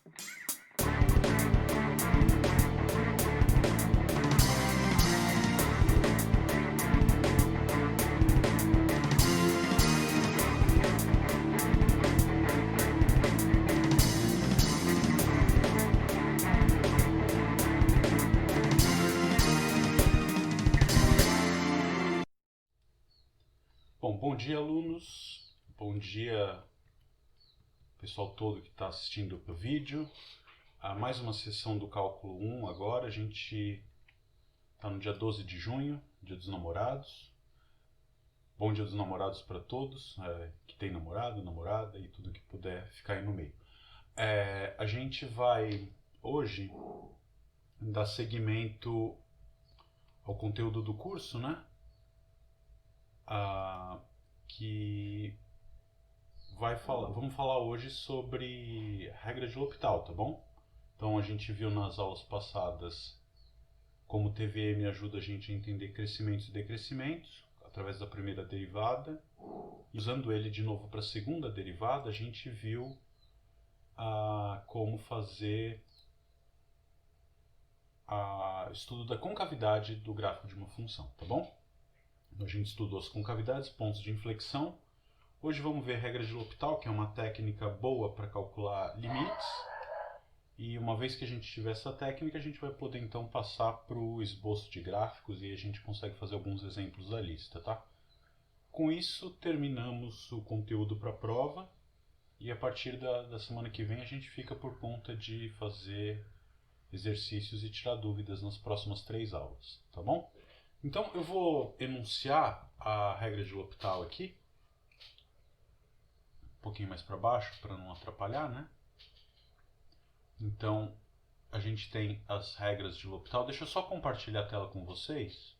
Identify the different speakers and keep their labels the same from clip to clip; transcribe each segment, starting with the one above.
Speaker 1: Bom dia, alunos. Bom dia, pessoal todo que está assistindo o vídeo. Mais uma sessão do Cálculo 1 agora. A gente está no dia 12 de junho, dia dos namorados. Bom dia dos namorados para todos, que tem namorado, namorada e tudo que puder ficar aí no meio. A gente vai, hoje, dar seguimento ao conteúdo do curso, né? Que vamos falar hoje sobre regra de L'Hopital, tá bom? Então a gente viu nas aulas passadas como o TVM ajuda a gente a entender crescimentos e decrescimentos através da primeira derivada. E usando ele de novo para a segunda derivada, a gente viu como fazer estudo da concavidade do gráfico de uma função, tá bom? A gente estudou as concavidades, pontos de inflexão. Hoje vamos ver a regra de L'Hopital, que é uma técnica boa para calcular limites. E uma vez que a gente tiver essa técnica, a gente vai poder então passar para o esboço de gráficos e a gente consegue fazer alguns exemplos da lista, tá? Com isso, terminamos o conteúdo para a prova. E a partir da semana que vem, a gente fica por conta de fazer exercícios e tirar dúvidas nas próximas 3 aulas, tá bom? Então eu vou enunciar a regra de L'Hopital aqui, um pouquinho mais para baixo, para não atrapalhar, né? Então a gente tem as regras de L'Hopital. Deixa eu só compartilhar a tela com vocês.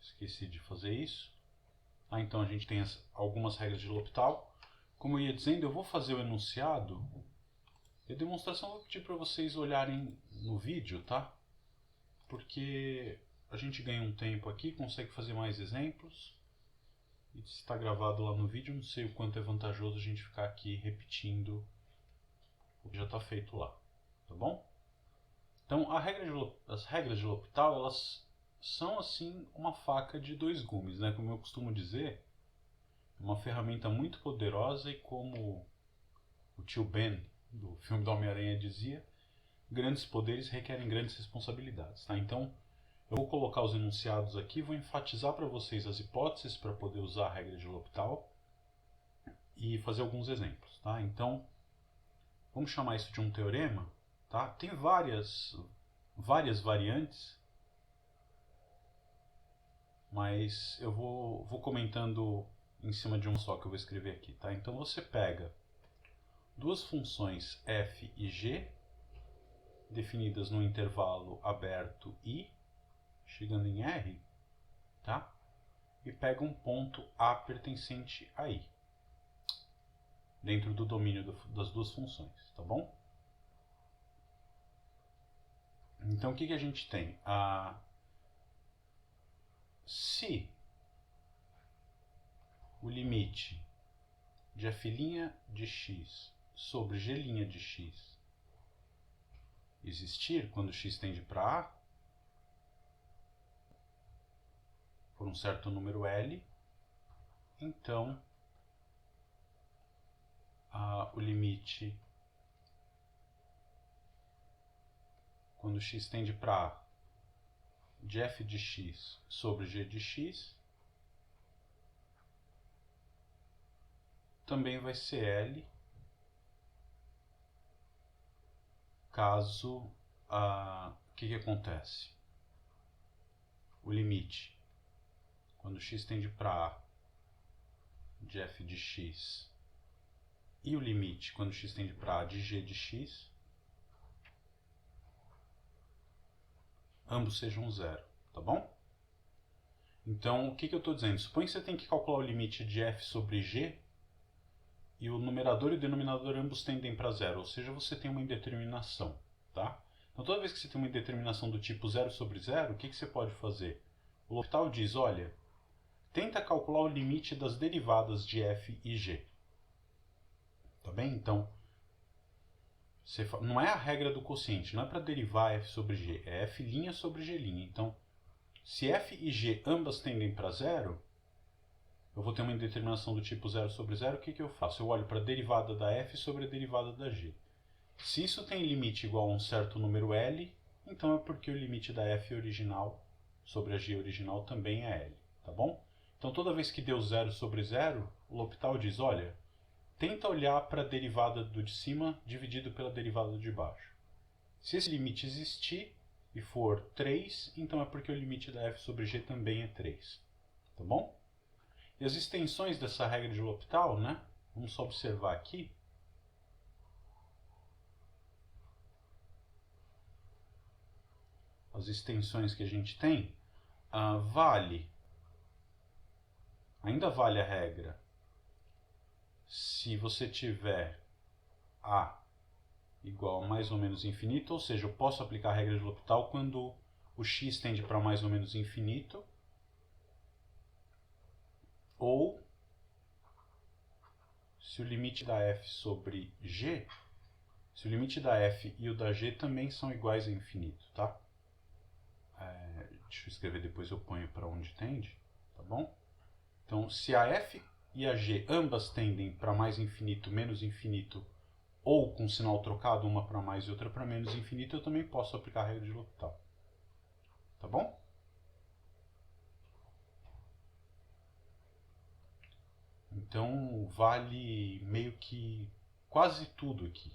Speaker 1: Esqueci de fazer isso. Então a gente tem algumas regras de L'Hopital. Como eu ia dizendo, eu vou fazer o enunciado e a demonstração eu vou pedir para vocês olharem no vídeo, tá? Porque a gente ganha um tempo aqui, consegue fazer mais exemplos. E se está gravado lá no vídeo, não sei o quanto é vantajoso a gente ficar aqui repetindo o que já está feito lá, tá bom? Então, as regras de L'Hopital, elas são assim uma faca de 2 gumes, né? Como eu costumo dizer, é uma ferramenta muito poderosa e como o tio Ben do filme do Homem-Aranha dizia, grandes poderes requerem grandes responsabilidades, tá? Então, eu vou colocar os enunciados aqui, vou enfatizar para vocês as hipóteses para poder usar a regra de L'Hopital e fazer alguns exemplos, tá? Então, vamos chamar isso de um teorema, tá? Tem várias variantes, mas eu vou comentando em cima de uma só que eu vou escrever aqui, tá? Então, você pega duas funções f e g, definidas no intervalo aberto I, chegando em R, tá? E pega um ponto A pertencente a I, dentro do domínio das duas funções, tá bom? Então, o que a gente tem? Se o limite de f' de x sobre g' de x existir quando x tende para A, por um certo número L, então o limite quando x tende para A de f de x sobre g de x também vai ser L caso o que acontece? O limite quando x tende para A de f de x e o limite quando x tende para A de g de x, ambos sejam zero, tá bom? Então, o que eu estou dizendo? Suponha que você tem que calcular o limite de f sobre g e o numerador e o denominador ambos tendem para zero, ou seja, você tem uma indeterminação, tá? Então, toda vez que você tem uma indeterminação do tipo zero sobre zero, o que você pode fazer? O L'Hopital diz, olha, tenta calcular o limite das derivadas de f e g. Tá bem? Então, Não é a regra do quociente, não é para derivar f sobre g, é f' sobre g'. Então, se f e g ambas tendem para zero, eu vou ter uma indeterminação do tipo 0 sobre 0, o que eu faço? Eu olho para a derivada da f sobre a derivada da g. Se isso tem limite igual a um certo número L, então é porque o limite da f original sobre a g original também é L, tá bom? Então toda vez que deu 0 sobre 0, o L'Hopital diz, olha, tenta olhar para a derivada do de cima dividido pela derivada do de baixo. Se esse limite existir e for 3, então é porque o limite da f sobre g também é 3, tá bom? E as extensões dessa regra de L'Hopital, né? Vamos só observar aqui. As extensões que a gente tem, ainda vale a regra. Se você tiver A igual a mais ou menos infinito, ou seja, eu posso aplicar a regra de L'Hopital quando o x tende para mais ou menos infinito, ou se o limite da f sobre g, se o limite da f e o da g também são iguais a infinito, tá? Deixa eu escrever depois, eu ponho para onde tende, tá bom? Então, se a f e a g ambas tendem para mais infinito, menos infinito, ou com sinal trocado, uma para mais e outra para menos infinito, eu também posso aplicar a regra de L'Hopital. Tá bom? Então, vale meio que quase tudo aqui.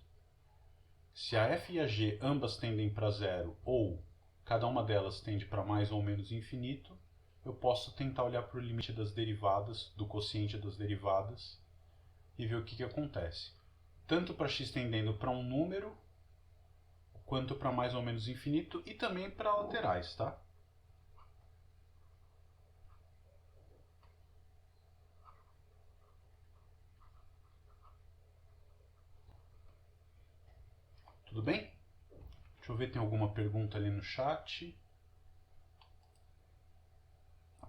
Speaker 1: Se a f e a g ambas tendem para zero, ou cada uma delas tende para mais ou menos infinito, eu posso tentar olhar para o limite das derivadas, do quociente das derivadas, e ver o que acontece. Tanto para x tendendo para um número, quanto para mais ou menos infinito, e também para laterais, tá? Tudo bem? Deixa eu ver, tem alguma pergunta ali no chat.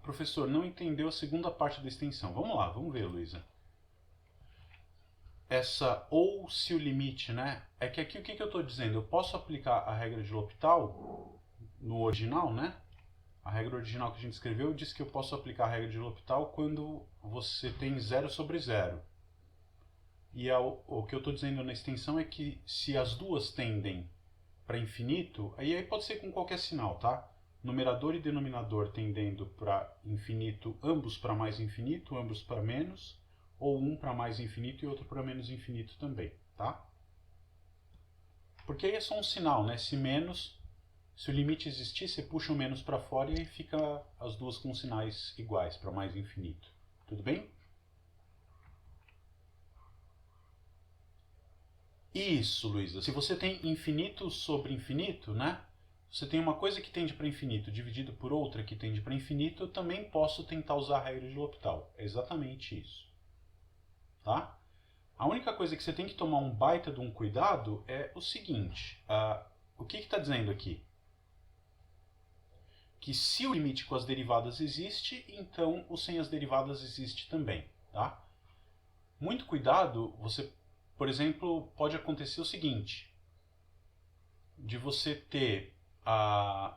Speaker 1: Professor, não entendeu a segunda parte da extensão. Vamos lá, vamos ver, Luísa. Essa ou se o limite, né? É que aqui o que eu estou dizendo? Eu posso aplicar a regra de L'Hopital no original, né? A regra original que a gente escreveu diz que eu posso aplicar a regra de L'Hopital quando você tem 0 sobre 0. E o que eu estou dizendo na extensão é que se as duas tendem para infinito, aí pode ser com qualquer sinal, tá? Numerador e denominador tendendo para infinito, ambos para mais infinito, ambos para menos, ou um para mais infinito e outro para menos infinito também, tá? Porque aí é só um sinal, né? Se o limite existir, você puxa o menos para fora e aí fica as duas com sinais iguais para mais infinito. Tudo bem? Isso, Luísa. Se você tem infinito sobre infinito, né? Você tem uma coisa que tende para infinito dividido por outra que tende para infinito, eu também posso tentar usar a regra de L'Hopital. É exatamente isso. Tá? A única coisa que você tem que tomar um baita de um cuidado é o seguinte. O que está dizendo aqui? Que se o limite com as derivadas existe, então o sem as derivadas existe também. Tá? Muito cuidado, por exemplo, pode acontecer o seguinte. De você ter a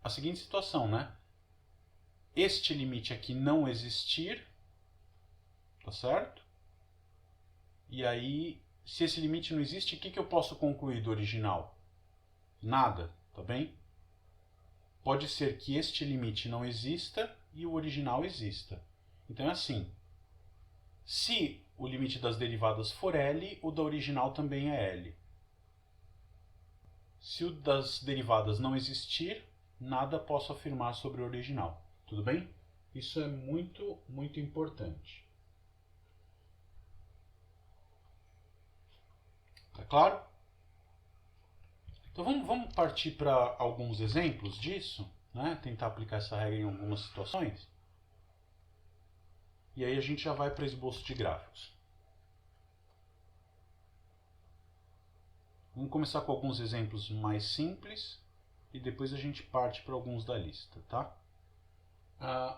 Speaker 1: seguinte situação, né? Este limite aqui não existir, tá certo? E aí, se esse limite não existe, o que eu posso concluir do original? Nada, tá bem? Pode ser que este limite não exista e o original exista. Então é assim, se o limite das derivadas for L, o da original também é L. Se o das derivadas não existir, nada posso afirmar sobre o original. Tudo bem? Isso é muito, muito importante. Tá claro? Então vamos partir para alguns exemplos disso, né? Tentar aplicar essa regra em algumas situações. E aí a gente já vai para esboço de gráficos. Vamos começar com alguns exemplos mais simples e depois a gente parte para alguns da lista, tá?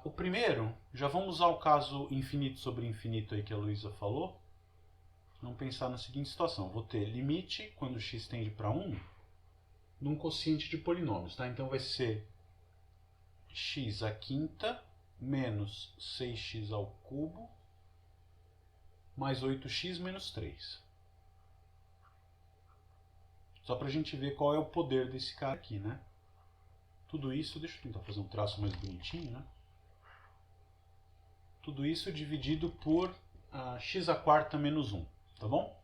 Speaker 1: O primeiro, já vamos usar o caso infinito sobre infinito aí que a Luísa falou. Vamos pensar na seguinte situação. Vou ter limite, quando x tende para 1, de um quociente de polinômios. Tá? Então vai ser x à quinta menos 6x ao cubo mais 8x menos 3. Só para a gente ver qual é o poder desse cara aqui, né? Tudo isso, deixa eu tentar fazer um traço mais bonitinho, né? Tudo isso dividido por x à quarta menos 1, tá bom?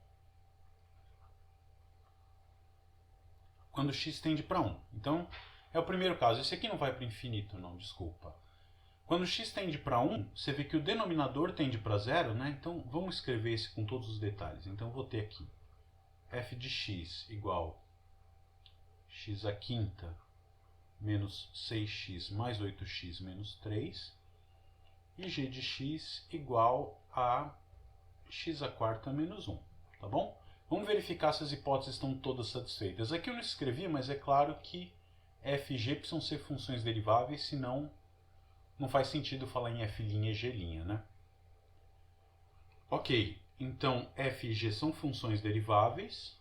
Speaker 1: Quando x tende para 1. Então, é o primeiro caso. Esse aqui não vai para o infinito, não, desculpa. Quando x tende para 1, você vê que o denominador tende para 0, né? Então, vamos escrever esse com todos os detalhes. Então, eu vou ter aqui f de x igual x à quinta menos 6x mais 8x menos 3. E g de x igual a x à quarta menos 1. Tá bom? Vamos verificar se as hipóteses estão todas satisfeitas. Aqui eu não escrevi, mas é claro que f e g precisam ser funções deriváveis, senão não faz sentido falar em f' e g', né? Ok, então f e g são funções deriváveis.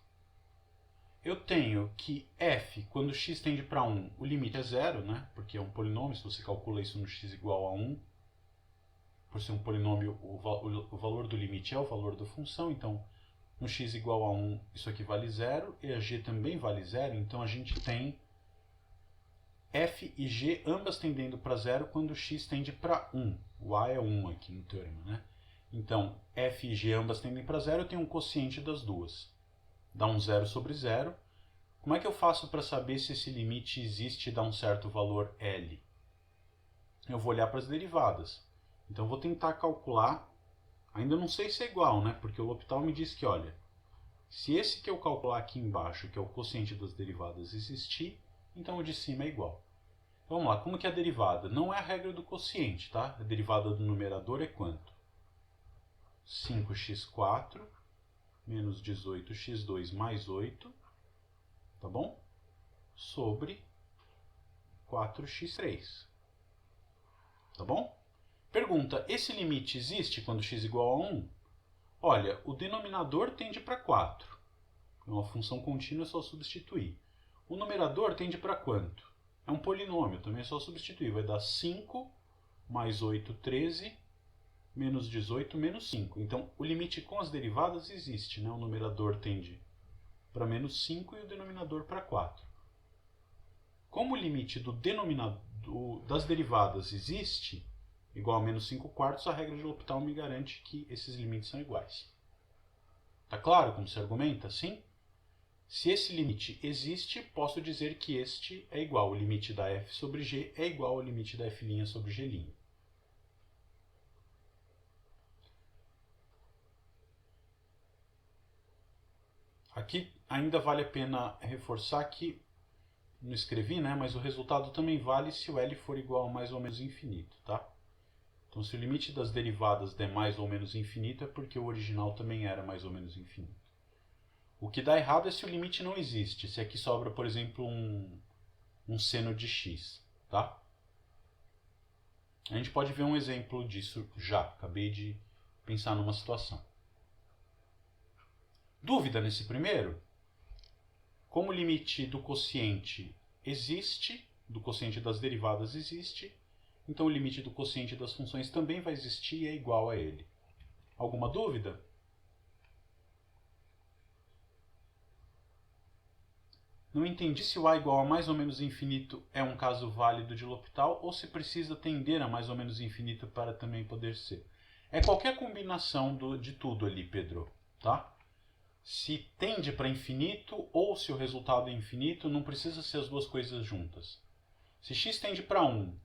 Speaker 1: Eu tenho que f, quando x tende para 1, o limite é 0, né? Porque é um polinômio, se você calcula isso no x igual a 1, por ser um polinômio, o valor do limite é o valor da função, então no x igual a 1, isso aqui vale 0, e a g também vale 0, então a gente tem f e g ambas tendendo para 0 quando x tende para 1. O a é 1 aqui no teorema, né? Então, f e g ambas tendem para 0, eu tenho um quociente das duas. Dá um 0 sobre 0. Como é que eu faço para saber se esse limite existe e dá um certo valor L? Eu vou olhar para as derivadas. Então, eu vou tentar calcular. Ainda não sei se é igual, né? Porque o L'Hopital me diz que, olha, se esse que eu calcular aqui embaixo, que é o quociente das derivadas, existir, então o de cima é igual. Então, vamos lá, como que é a derivada? Não é a regra do quociente, tá? A derivada do numerador é quanto? 5x4 menos 18x2 mais 8, tá bom? Sobre 4x3, tá bom? Pergunta, esse limite existe quando x igual a 1? Olha, o denominador tende para 4. É uma função contínua, é só substituir. O numerador tende para quanto? É um polinômio, também é só substituir. Vai dar 5 mais 8, 13, menos 18, menos 5. Então, o limite com as derivadas existe, né? O numerador tende para menos 5 e o denominador para 4. Como o limite das derivadas existe, igual a menos 5 quartos, a regra de L'Hopital me garante que esses limites são iguais. Tá claro como se argumenta? Sim? Se esse limite existe, posso dizer que este é igual. O limite da f sobre g é igual ao limite da f' sobre g'. Aqui ainda vale a pena reforçar que, não escrevi, né, mas o resultado também vale se o L for igual a mais ou menos infinito, tá? Então, se o limite das derivadas der mais ou menos infinito, é porque o original também era mais ou menos infinito. O que dá errado é se o limite não existe, se aqui sobra, por exemplo, um seno de x, tá? A gente pode ver um exemplo disso já, acabei de pensar numa situação. Dúvida nesse primeiro? Como o limite do quociente existe, do quociente das derivadas existe, então o limite do quociente das funções também vai existir e é igual a ele. Alguma dúvida? Não entendi se o a igual a mais ou menos infinito é um caso válido de L'Hopital ou se precisa tender a mais ou menos infinito para também poder ser. É qualquer combinação de tudo ali, Pedro, tá? Se tende para infinito ou se o resultado é infinito, não precisa ser as duas coisas juntas. Se x tende para 1,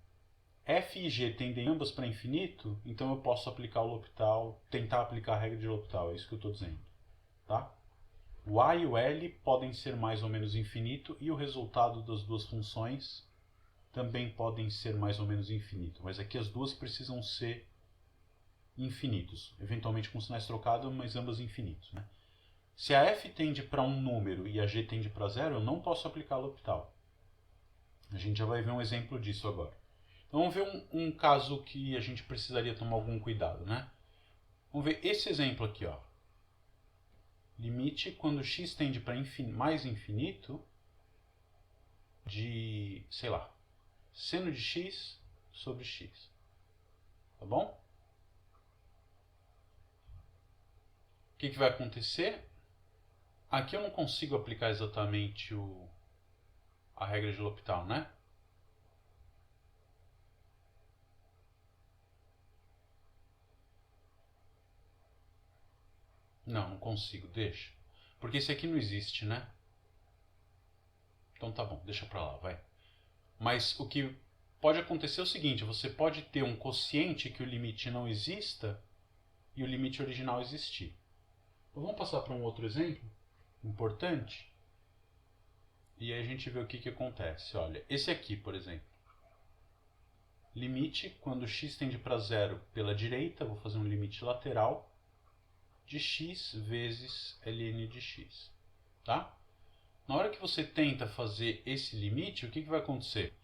Speaker 1: f e g tendem ambas para infinito, então eu posso aplicar o L'Hopital, tentar aplicar a regra de L'Hopital, é isso que eu estou dizendo, tá? O a e o L podem ser mais ou menos infinito e o resultado das duas funções também podem ser mais ou menos infinito. Mas aqui as duas precisam ser infinitos, eventualmente com sinais trocados, mas ambas infinitos, né? Se a f tende para um número e a g tende para 0, eu não posso aplicar L'Hopital. A gente já vai ver um exemplo disso agora. Então vamos ver um caso que a gente precisaria tomar algum cuidado, né? Vamos ver esse exemplo aqui, ó. limite quando x tende para mais infinito de, sei lá, seno de x sobre x. Tá bom? O que vai acontecer? Aqui eu não consigo aplicar exatamente a regra de L'Hopital, né? Não consigo, deixa. Porque esse aqui não existe, né? Então tá bom, deixa pra lá, vai. Mas o que pode acontecer é o seguinte, você pode ter um quociente que o limite não exista e o limite original existir. Então vamos passar para um outro exemplo importante. E aí a gente vê o que acontece. Olha, esse aqui, por exemplo. Limite quando x tende para zero pela direita, vou fazer um limite lateral, de x vezes ln de x. Tá? Na hora que você tenta fazer esse limite, o que vai acontecer?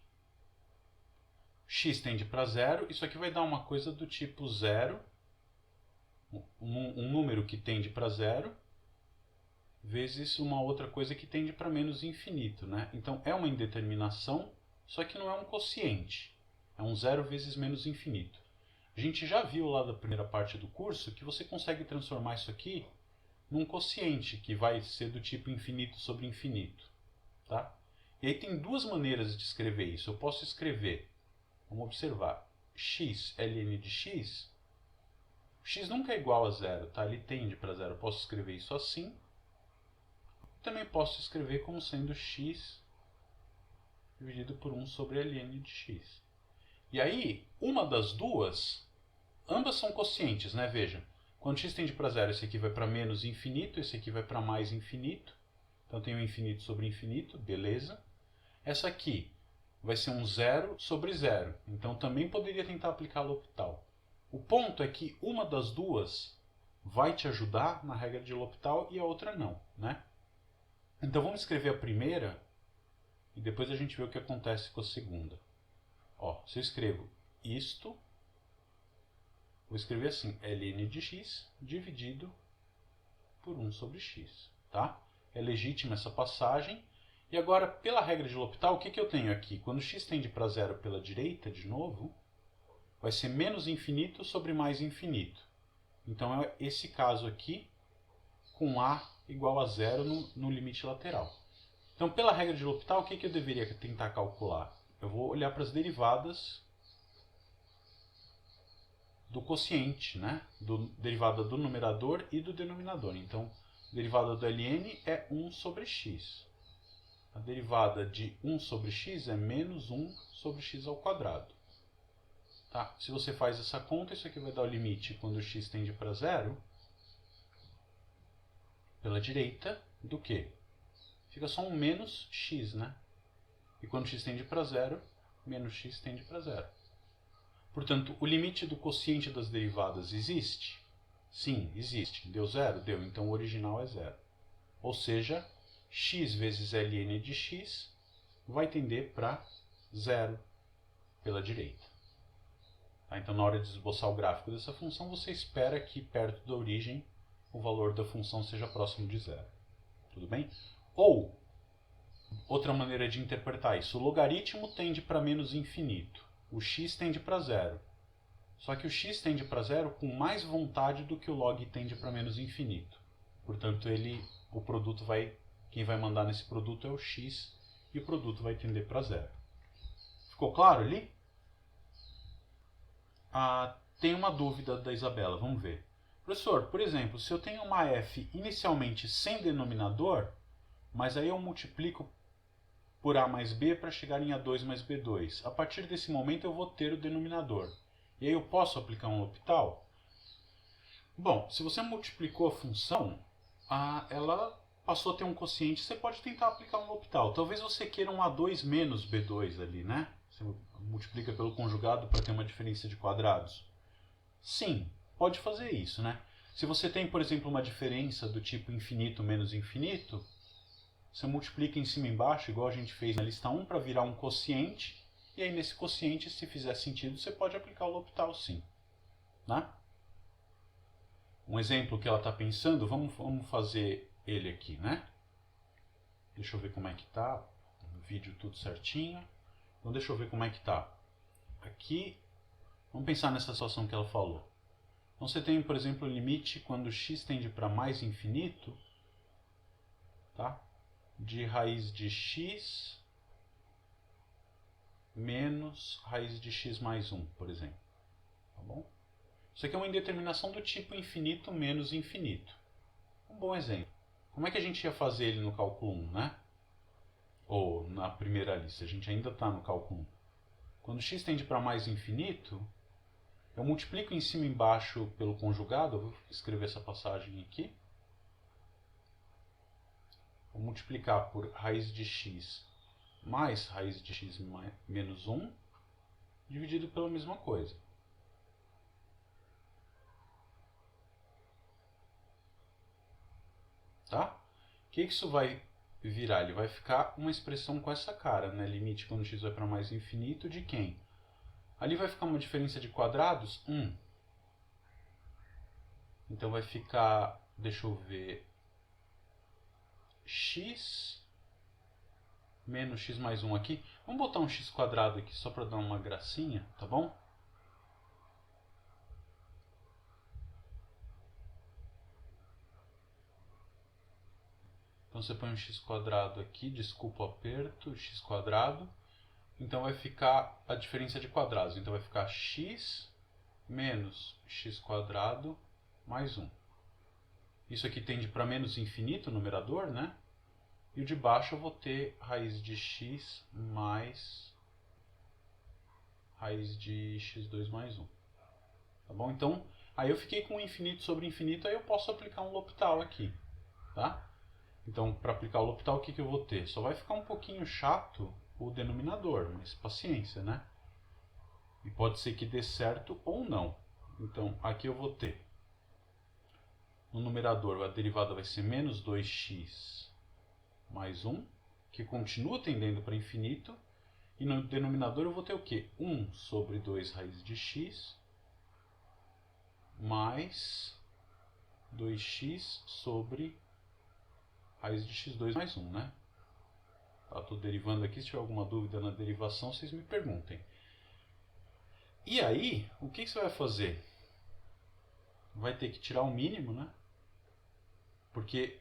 Speaker 1: X tende para zero, isso aqui vai dar uma coisa do tipo zero, um número que tende para zero, vezes uma outra coisa que tende para menos infinito, né? Então é uma indeterminação, só que não é um quociente. É um zero vezes menos infinito. A gente já viu lá da primeira parte do curso que você consegue transformar isso aqui num quociente, que vai ser do tipo infinito sobre infinito. Tá? E aí tem duas maneiras de escrever isso. Eu posso escrever, vamos observar, x ln de x. X nunca é igual a zero, tá? Ele tende para zero. Eu posso escrever isso assim. Também posso escrever como sendo x dividido por 1 sobre ln de x. E aí, uma das duas, ambas são quocientes, né? Veja, quando x tende para zero, esse aqui vai para menos infinito, esse aqui vai para mais infinito. Então tem um infinito sobre infinito, beleza. Essa aqui vai ser um zero sobre zero. Então também poderia tentar aplicar L'Hopital. O ponto é que uma das duas vai te ajudar na regra de L'Hopital e a outra não, né? Então vamos escrever a primeira e depois a gente vê o que acontece com a segunda. Ó, se eu escrevo isto, vou escrever assim, ln de x dividido por 1 sobre x, tá? É legítima essa passagem. E agora, pela regra de L'Hopital, o que eu tenho aqui? Quando x tende para zero pela direita, de novo, vai ser menos infinito sobre mais infinito. Então é esse caso aqui, com a igual a zero no limite lateral. Então, pela regra de L'Hopital, o que eu deveria tentar calcular? Eu vou olhar para as derivadas do quociente, né? Derivada do numerador e do denominador. Então, a derivada do ln é 1 sobre x. A derivada de 1 sobre x é menos 1 sobre x ao quadrado. Tá? Se você faz essa conta, isso aqui vai dar o limite quando x tende para zero, pela direita, do que? Fica só um menos x, né? E quando x tende para zero, menos x tende para zero. Portanto, o limite do quociente das derivadas existe? Sim, existe. Deu zero? Deu. Então o original é zero. Ou seja, x vezes ln de x vai tender para zero pela direita. Tá? Então, na hora de esboçar o gráfico dessa função, você espera que perto da origem o valor da função seja próximo de zero. Tudo bem? Ou, outra maneira de interpretar isso, o logaritmo tende para menos infinito. O x tende para zero. Só que o x tende para zero com mais vontade do que o log tende para menos infinito. Portanto, o produto quem vai mandar nesse produto é o x e o produto vai tender para zero. Ficou claro ali? Tem uma dúvida da Isabela, vamos ver. Professor, por exemplo, se eu tenho uma f inicialmente sem denominador, mas aí eu multiplico por a mais b para chegar em a2 mais b2. A partir desse momento eu vou ter o denominador. E aí eu posso aplicar um L'Hopital? Bom, se você multiplicou a função, ela passou a ter um quociente, você pode tentar aplicar um L'Hopital. Talvez você queira um a2 menos b2 ali, né? Você multiplica pelo conjugado para ter uma diferença de quadrados. Sim, pode fazer isso, né? Se você tem, por exemplo, uma diferença do tipo infinito menos infinito, você multiplica em cima e embaixo, igual a gente fez na lista 1, para virar um quociente. E aí, nesse quociente, se fizer sentido, você pode aplicar o L'Hopital, sim. Né? Um exemplo que ela está pensando, vamos fazer ele aqui, né? Deixa eu ver como é que tá. No vídeo tudo certinho. Então deixa eu ver como é que tá. Aqui, vamos pensar nessa situação que ela falou. Então você tem, por exemplo, o limite quando x tende para mais infinito, tá? De raiz de x menos raiz de x mais 1, por exemplo. Tá bom? Isso aqui é uma indeterminação do tipo infinito menos infinito. Um bom exemplo. Como é que a gente ia fazer ele no cálculo 1, né? Ou na primeira lista, a gente ainda está no cálculo 1. Quando x tende para mais infinito, eu multiplico em cima e embaixo pelo conjugado. Eu vou escrever essa passagem aqui. Vou multiplicar por raiz de x mais raiz de x menos 1, dividido pela mesma coisa. Tá? O que isso vai virar? Ele vai ficar uma expressão com essa cara, né? Limite quando x vai para mais infinito de quem? Ali vai ficar uma diferença de quadrados, 1. Então vai ficar, deixa eu ver, x menos x mais 1 aqui. Vamos botar um x quadrado aqui só para dar uma gracinha, tá bom? Então você põe um x quadrado aqui, desculpa o aperto, x quadrado. Então vai ficar a diferença de quadrados. Então vai ficar x menos x quadrado mais 1. Isso aqui tende para menos infinito, o numerador, né? E o de baixo eu vou ter raiz de x mais raiz de x2 mais 1. Tá bom? Então, aí eu fiquei com infinito sobre infinito, aí eu posso aplicar um L'Hopital aqui, tá? Então, para aplicar o L'Hopital, o que eu vou ter? Só vai ficar um pouquinho chato o denominador, mas paciência, né? E pode ser que dê certo ou não. Então, aqui eu vou ter, no numerador, a derivada vai ser menos 2x mais 1, que continua tendendo para infinito. E no denominador eu vou ter o quê? 1 sobre 2 raiz de x mais 2x sobre raiz de x2 mais 1, né? Estou derivando aqui, se tiver alguma dúvida na derivação, vocês me perguntem. E aí, o que você vai fazer? Vai ter que tirar o mínimo, né? Porque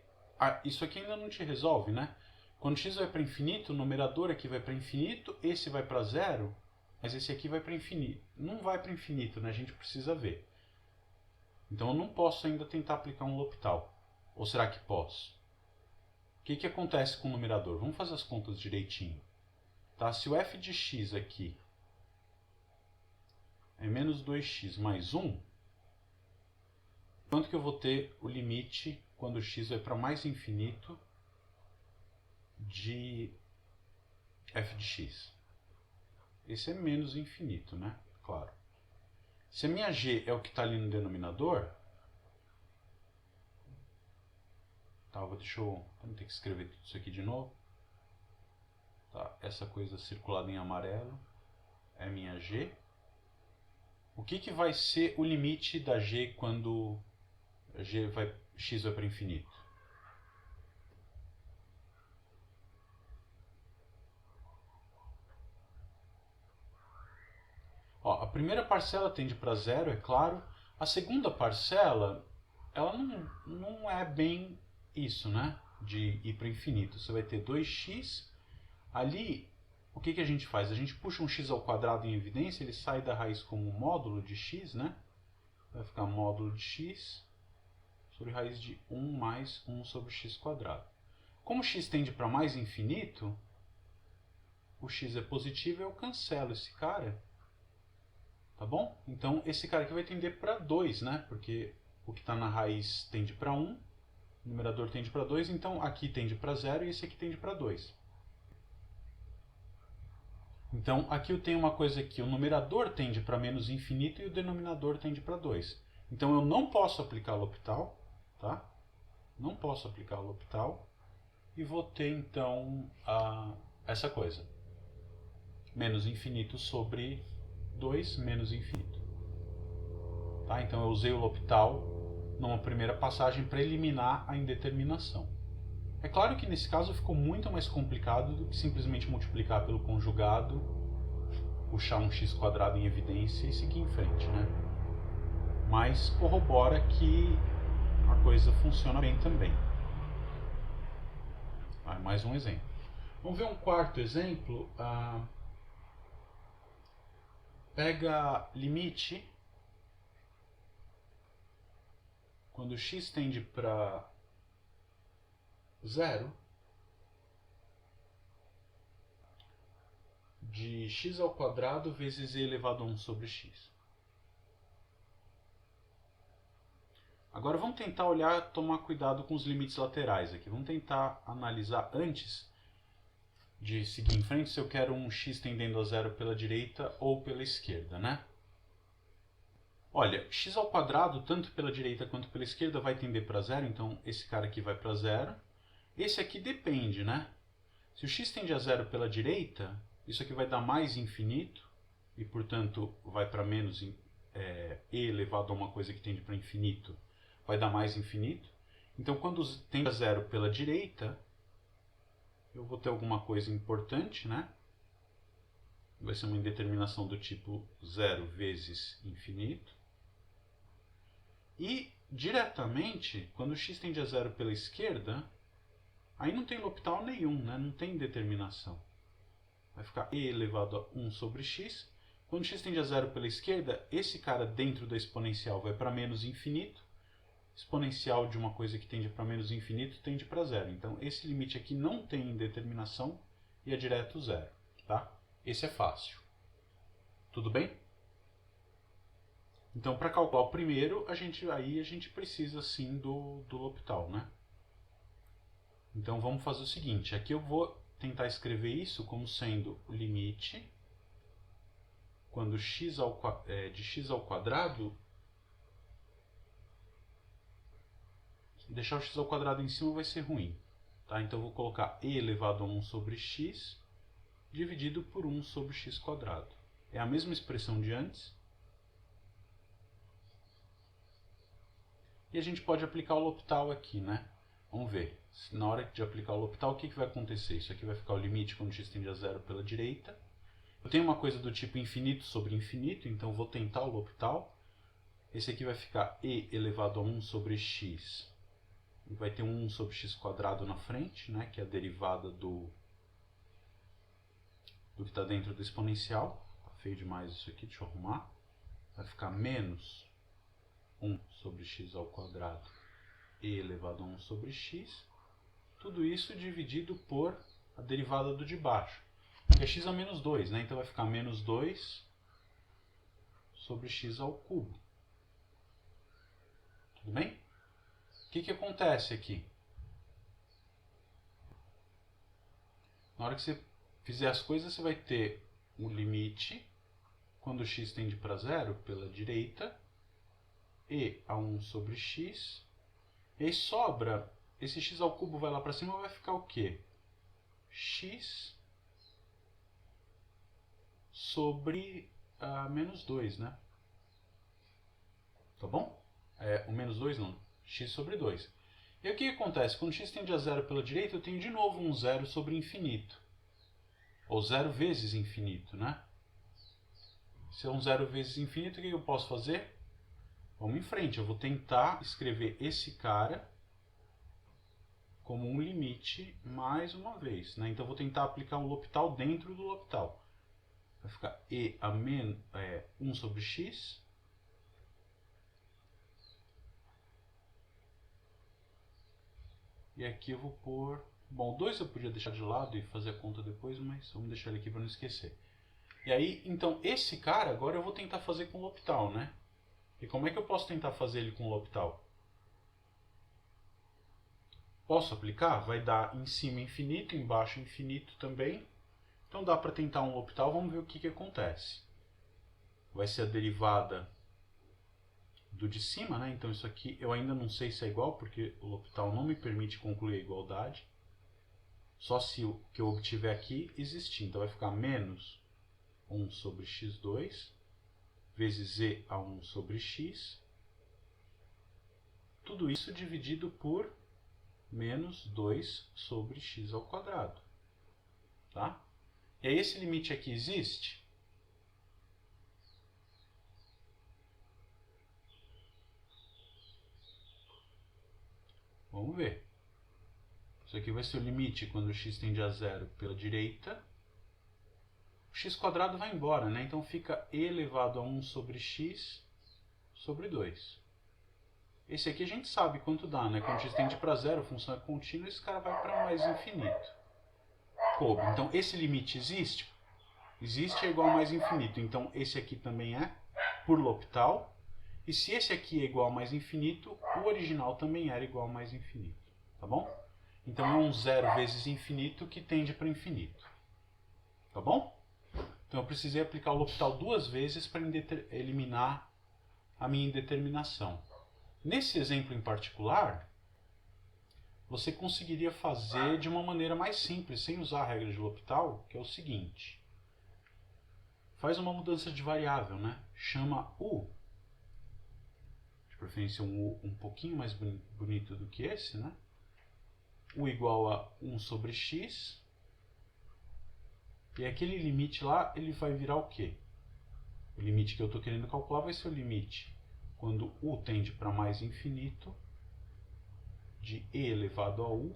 Speaker 1: isso aqui ainda não te resolve, né? Quando x vai para infinito, o numerador aqui vai para infinito, esse vai para zero, mas esse aqui vai para infinito. Não vai para infinito, né? A gente precisa ver. Então eu não posso ainda tentar aplicar um L'Hopital. Ou será que posso? O que acontece com o numerador? Vamos fazer as contas direitinho. Tá? Se o f de x aqui é menos 2x mais 1, quanto que eu vou ter o limite quando x vai para mais infinito de f de x? Esse é menos infinito, né? Claro. Se a minha g é o que está ali no denominador, tá, deixa eu ter que escrever tudo isso aqui de novo. Tá, essa coisa circulada em amarelo é minha g. O que vai ser o limite da g quando x vai para infinito? Ó, a primeira parcela tende para zero, é claro. A segunda parcela, ela não é bem isso, né? De ir para infinito. Você vai ter 2x. Ali, o que a gente faz? A gente puxa um x ao quadrado em evidência, ele sai da raiz como módulo de x, né? Vai ficar módulo de x sobre raiz de 1 mais 1 sobre x quadrado. Como x tende para mais infinito, o x é positivo e eu cancelo esse cara. Tá bom? Então, esse cara aqui vai tender para 2, né? Porque o que está na raiz tende para 1, o numerador tende para 2, então aqui tende para 0 e esse aqui tende para 2. Então, aqui eu tenho uma coisa aqui, o numerador tende para menos infinito e o denominador tende para 2. Então, eu não posso aplicar o L'Hopital, tá? Não posso aplicar o L'Hopital e vou ter, então, essa coisa. Menos infinito sobre 2 menos infinito. Tá? Então eu usei o L'Hopital numa primeira passagem para eliminar a indeterminação. É claro que nesse caso ficou muito mais complicado do que simplesmente multiplicar pelo conjugado, puxar um x² em evidência e seguir em frente, né? Mas corrobora que a coisa funciona bem também. Mais um exemplo. Vamos ver um quarto exemplo. Pega limite quando x tende para 0 de x² vezes e elevado a 1 sobre x. Agora vamos tentar tomar cuidado com os limites laterais aqui. Vamos tentar analisar antes de seguir em frente se eu quero um x tendendo a 0 pela direita ou pela esquerda, né? Olha, x², tanto pela direita quanto pela esquerda, vai tender para 0, então esse cara aqui vai para 0. Esse aqui depende, né? Se o x tende a 0 pela direita, isso aqui vai dar mais infinito, e portanto vai para menos e elevado a uma coisa que tende para infinito, vai dar mais infinito. Então quando tende a 0 pela direita, eu vou ter alguma coisa importante, né? Vai ser uma indeterminação do tipo 0 vezes infinito. E, diretamente, quando x tende a 0 pela esquerda, aí não tem L'Hopital nenhum, né? Não tem determinação. Vai ficar e elevado a 1 sobre x. Quando x tende a 0 pela esquerda, esse cara dentro da exponencial vai para menos infinito. Exponencial de uma coisa que tende para menos infinito tende para 0. Então, esse limite aqui não tem indeterminação e é direto 0. Tá? Esse é fácil. Tudo bem? Então, para calcular o primeiro, a gente precisa sim do L'Hopital, né? Então, vamos fazer o seguinte. Aqui eu vou tentar escrever isso como sendo o limite quando de x². Deixar o x² em cima vai ser ruim. Tá? Então, eu vou colocar e elevado a 1 sobre x dividido por 1 sobre x². É a mesma expressão de antes. E a gente pode aplicar o L'Hopital aqui, né? Vamos ver. Na hora de aplicar o L'Hopital, o que vai acontecer? Isso aqui vai ficar o limite quando x tende a 0 pela direita. Eu tenho uma coisa do tipo infinito sobre infinito, então eu vou tentar o L'Hopital. Esse aqui vai ficar e elevado a 1 sobre x. E vai ter um 1 sobre x² na frente, né? Que é a derivada do que está dentro do exponencial. Tá feio demais isso aqui, deixa eu arrumar. Vai ficar menos 1 sobre x² e elevado a 1 sobre x. Tudo isso dividido por a derivada do de baixo, que é x a menos 2, né? Então vai ficar menos 2 sobre x ao cubo. Tudo bem? O que acontece aqui? Na hora que você fizer as coisas, você vai ter um limite quando x tende para 0 pela direita, e a 1 sobre x. E aí sobra, esse x ao cubo vai lá para cima, vai ficar o quê? X sobre menos 2, né? Tá bom? O menos 2 não, x sobre 2. E o que acontece? Quando x tende a 0 pela direita, eu tenho de novo um 0 sobre infinito. Ou 0 vezes infinito, né? Se é um 0 vezes infinito, o que eu posso fazer? Vamos em frente, eu vou tentar escrever esse cara como um limite mais uma vez, né? Então eu vou tentar aplicar um L'Hopital dentro do L'Hopital. Vai ficar e a 1 sobre x. E aqui eu vou pôr... Bom, 2 eu podia deixar de lado e fazer a conta depois, mas vamos deixar ele aqui para não esquecer. E aí, então, esse cara agora eu vou tentar fazer com o L'Hopital, né? E como é que eu posso tentar fazer ele com o L'Hopital? Posso aplicar? Vai dar em cima infinito, embaixo infinito também. Então dá para tentar um L'Hopital, vamos ver o que acontece. Vai ser a derivada do de cima, né? Então isso aqui eu ainda não sei se é igual, porque o L'Hopital não me permite concluir a igualdade. Só se o que eu obtiver aqui existir. Então vai ficar menos 1 sobre x2 vezes e a 1 sobre x tudo isso dividido por menos 2 sobre x ao quadrado. Tá? E aí esse limite aqui existe? Vamos ver. Isso aqui vai ser o limite quando x tende a zero pela direita. O x quadrado vai embora, né? Então fica e elevado a 1 sobre x sobre 2. Esse aqui a gente sabe quanto dá, né? Quando x tende para zero, a função é contínua, esse cara vai para mais infinito. Coube. Então esse limite existe? Existe é igual a mais infinito. Então esse aqui também é por L'Hopital. E se esse aqui é igual a mais infinito, o original também era igual a mais infinito. Tá bom? Então é um zero vezes infinito que tende para infinito. Tá bom? Então eu precisei aplicar o L'Hopital 2 vezes para eliminar a minha indeterminação. Nesse exemplo em particular, você conseguiria fazer de uma maneira mais simples, sem usar a regra de L'Hopital, que é o seguinte. Faz uma mudança de variável, né? Chama u, de preferência um u um pouquinho mais bonito do que esse, né? U igual a 1 sobre x. E aquele limite lá, ele vai virar o quê? O limite que eu estou querendo calcular vai ser o limite quando u tende para mais infinito de e elevado a u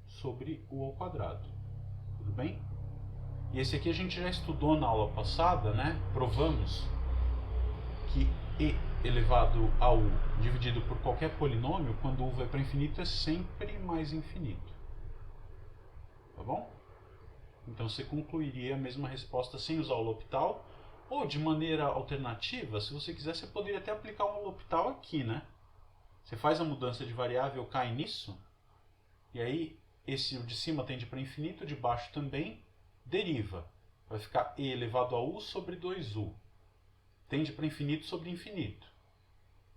Speaker 1: sobre u ao quadrado. Tudo bem? E esse aqui a gente já estudou na aula passada, né? Provamos que e elevado a u dividido por qualquer polinômio, quando u vai para infinito, é sempre mais infinito. Tá bom? Então você concluiria a mesma resposta sem usar o L'Hopital, ou de maneira alternativa, se você quiser, você poderia até aplicar um L'Hopital aqui, né? Você faz a mudança de variável, cai nisso, e aí esse de cima tende para infinito, de baixo também, deriva. Vai ficar e elevado a u sobre 2u. Tende para infinito sobre infinito.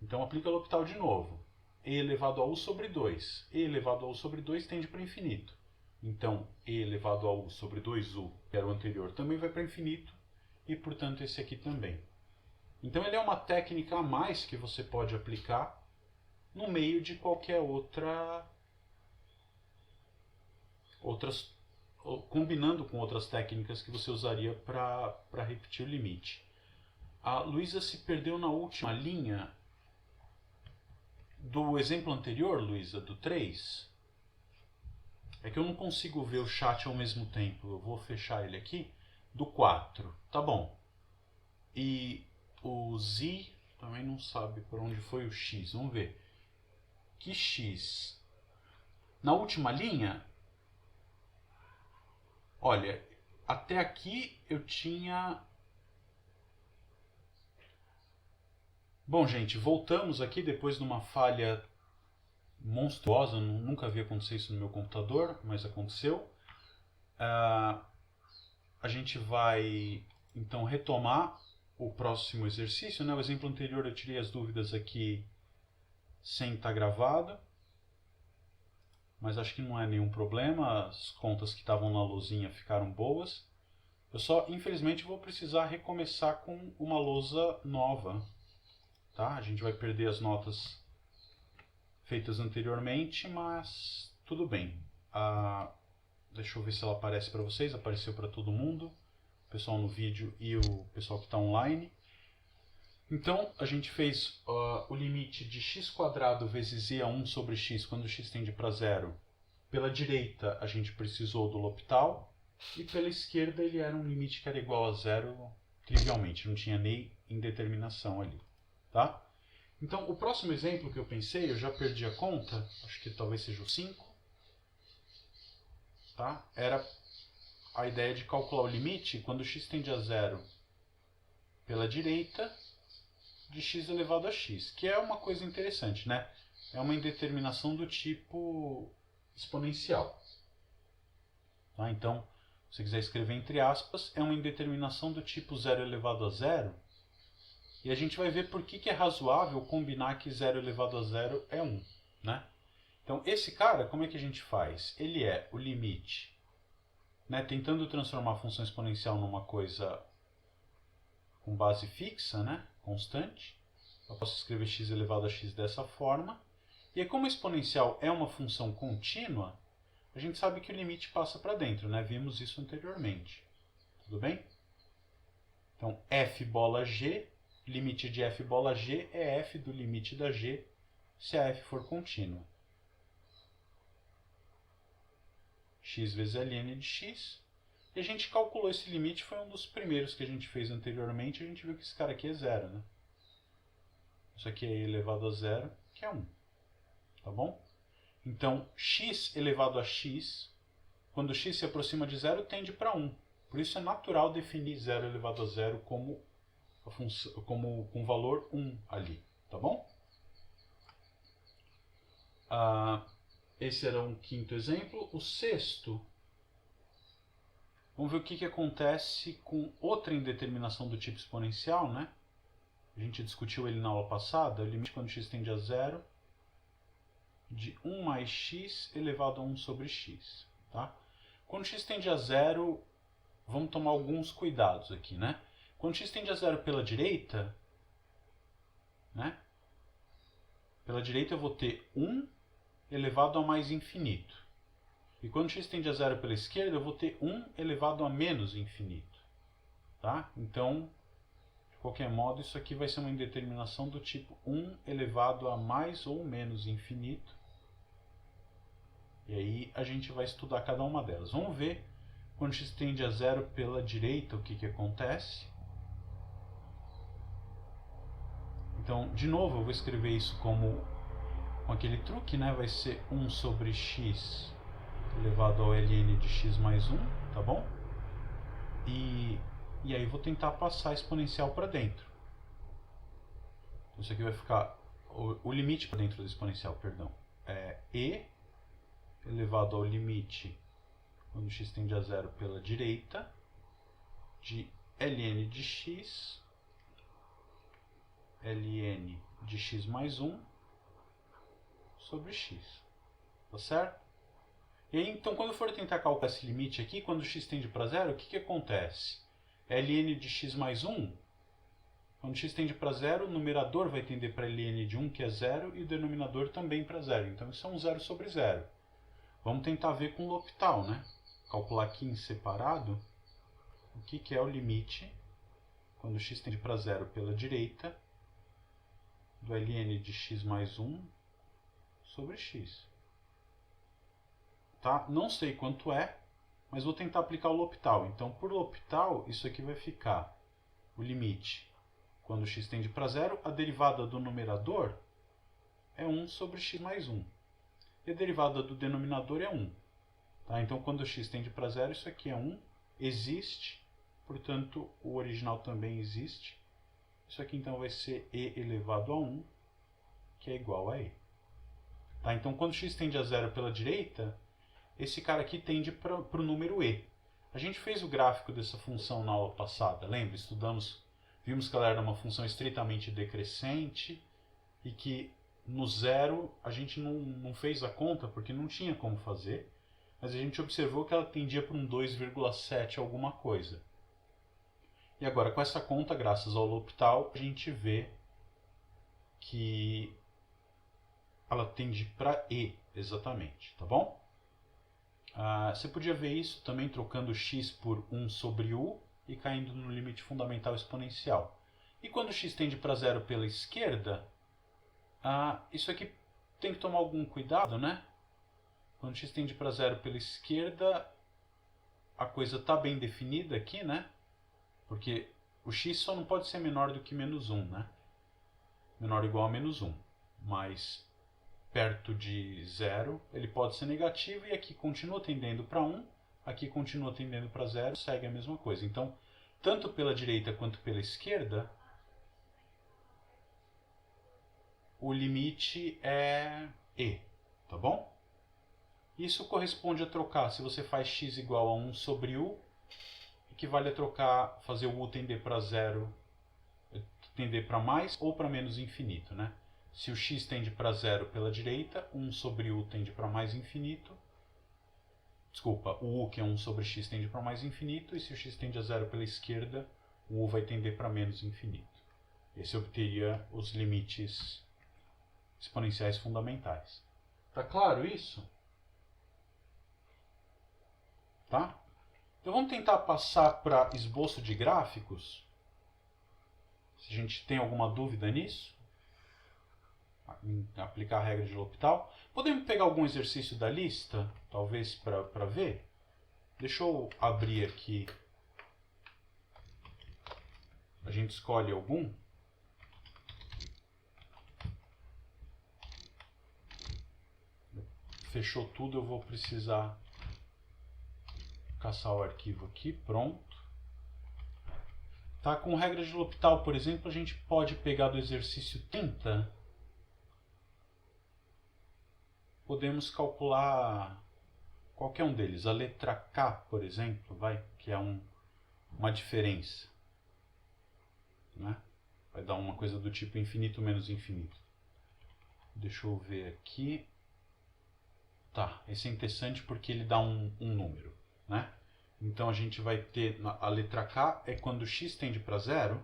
Speaker 1: Então aplica o L'Hopital de novo. E elevado a u sobre 2. E elevado a u sobre 2 tende para infinito. Então, e elevado a u sobre 2u, que era o anterior, também vai para infinito, e portanto esse aqui também. Então ele é uma técnica a mais que você pode aplicar no meio de qualquer combinando com outras técnicas que você usaria para repetir o limite. A Luísa se perdeu na última linha do exemplo anterior, Luísa, do 3. É que eu não consigo ver o chat ao mesmo tempo. Eu vou fechar ele aqui. Do 4. Tá bom. E o Z também não sabe por onde foi o X. Vamos ver. Que X? Na última linha, olha, até aqui eu tinha... Bom, gente, voltamos aqui depois de uma falha monstruosa. Nunca vi acontecer isso no meu computador, mas aconteceu. A gente vai, então, retomar o próximo exercício, né? O exemplo anterior eu tirei as dúvidas aqui sem estar gravado, mas acho que não é nenhum problema. As contas que estavam na lousinha ficaram boas. Eu só, infelizmente, vou precisar recomeçar com uma lousa nova. Tá? A gente vai perder as notas feitas anteriormente, mas tudo bem. Deixa eu ver se ela aparece para vocês. Apareceu para todo mundo, o pessoal no vídeo e o pessoal que está online. Então, a gente fez o limite de x² vezes i a 1 sobre x quando x tende para zero. Pela direita, a gente precisou do L'Hopital. E pela esquerda, ele era um limite que era igual a zero, trivialmente. Não tinha nem indeterminação ali. Tá? Então, o próximo exemplo que eu pensei, eu já perdi a conta, acho que talvez seja o 5. Tá? Era a ideia de calcular o limite quando x tende a zero pela direita de x elevado a x, que é uma coisa interessante, né? É uma indeterminação do tipo exponencial. Tá? Então, se você quiser escrever entre aspas, é uma indeterminação do tipo 0 elevado a 0. E a gente vai ver por que é razoável combinar que 0 elevado a 0 é 1. Né? Então, esse cara, como é que a gente faz? Ele é o limite, né, tentando transformar a função exponencial numa coisa com base fixa, né, constante, Eu posso escrever x elevado a x dessa forma. E aí, como a exponencial é uma função contínua, a gente sabe que o limite passa para dentro, né? Vimos isso anteriormente. Tudo bem? Então, f bola g, limite de f bola g é f do limite da g, se a f for contínua. X vezes ln de x. E a gente calculou esse limite, foi um dos primeiros que a gente fez anteriormente. A gente viu que esse cara aqui é zero, né? Isso aqui é e elevado a zero, que é 1. Tá bom? Então, x elevado a x, quando x se aproxima de zero, tende para 1. Por isso é natural definir 0 elevado a zero como com valor 1 ali. Tá bom? Esse era um quinto exemplo. O sexto, vamos ver o que acontece com outra indeterminação do tipo exponencial, né? A gente discutiu ele na aula passada, o limite quando x tende a zero de 1 mais x elevado a 1 sobre x. Tá? Quando x tende a zero, vamos tomar alguns cuidados aqui, né? Quando x tende a zero pela direita, né? Pela direita eu vou ter 1 elevado a mais infinito. E quando x tende a zero pela esquerda, eu vou ter 1 elevado a menos infinito. Tá? Então, de qualquer modo, isso aqui vai ser uma indeterminação do tipo 1 elevado a mais ou menos infinito. E aí a gente vai estudar cada uma delas. Vamos ver quando x tende a zero pela direita o que acontece. Então, de novo, eu vou escrever isso com aquele truque, né? Vai ser 1 sobre x elevado ao ln de x mais 1, tá bom? E aí vou tentar passar a exponencial para dentro. Então, isso aqui vai ficar o limite para dentro da exponencial, perdão. É e elevado ao limite, quando x tende a zero pela direita, de ln de x mais 1 sobre x. Tá certo? E aí, então, quando eu for tentar calcular esse limite aqui, quando x tende para zero, o que acontece? Ln de x mais 1, quando x tende para zero, o numerador vai tender para ln de 1, que é zero, e o denominador também para zero. Então, isso é um zero sobre zero. Vamos tentar ver com o L'Hopital, né? Calcular aqui em separado o que é o limite, quando x tende para zero pela direita, do ln de x mais 1 sobre x. Tá? Não sei quanto é, mas vou tentar aplicar o L'Hopital. Então, por L'Hopital, isso aqui vai ficar o limite. Quando x tende para zero, a derivada do numerador é 1 sobre x mais 1. E a derivada do denominador é 1. Tá? Então, quando x tende para zero, isso aqui é 1, existe, portanto, o original também existe. Isso aqui, então, vai ser e elevado a 1, que é igual a e. Tá? Então, quando x tende a zero pela direita, esse cara aqui tende para o número e. A gente fez o gráfico dessa função na aula passada, lembra? Vimos que ela era uma função estritamente decrescente e que no zero a gente não fez a conta porque não tinha como fazer, mas a gente observou que ela tendia para um 2,7 alguma coisa. E agora com essa conta, graças ao L'Hopital, a gente vê que ela tende para e exatamente, tá bom? Você podia ver isso também trocando x por 1 sobre u e caindo no limite fundamental exponencial. E quando x tende para zero pela esquerda, isso aqui tem que tomar algum cuidado, né? Quando x tende para zero pela esquerda, a coisa está bem definida aqui, né? Porque o x só não pode ser menor do que menos 1, né? Menor ou igual a menos 1. Mas perto de zero, ele pode ser negativo e aqui continua tendendo para 1, aqui continua tendendo para zero, segue a mesma coisa. Então, tanto pela direita quanto pela esquerda, o limite é e, tá bom? Isso corresponde a trocar, se você faz x igual a 1 sobre u, equivale a fazer o u tender para zero, tender para mais ou para menos infinito, né? Se o x tende para zero pela direita, 1 sobre u tende para mais infinito. Desculpa, o u, que é 1 sobre x, tende para mais infinito. E se o x tende a zero pela esquerda, o u vai tender para menos infinito. Esse obteria os limites exponenciais fundamentais. Tá claro isso? Tá? Então vamos tentar passar para esboço de gráficos. Se a gente tem alguma dúvida nisso, em aplicar a regra de L'Hopital. Podemos pegar algum exercício da lista, talvez para ver? Deixa eu abrir aqui. A gente escolhe algum. Fechou tudo, eu vou precisar caçar o arquivo aqui, pronto. Tá, com regra de L'Hopital, por exemplo, a gente pode pegar do exercício 30. Podemos calcular qualquer um deles. A letra K, por exemplo, que é uma diferença. Né? Vai dar uma coisa do tipo infinito menos infinito. Deixa eu ver aqui. Tá, esse é interessante porque ele dá um número. Né? Então a gente vai ter, a letra K é quando x tende para zero,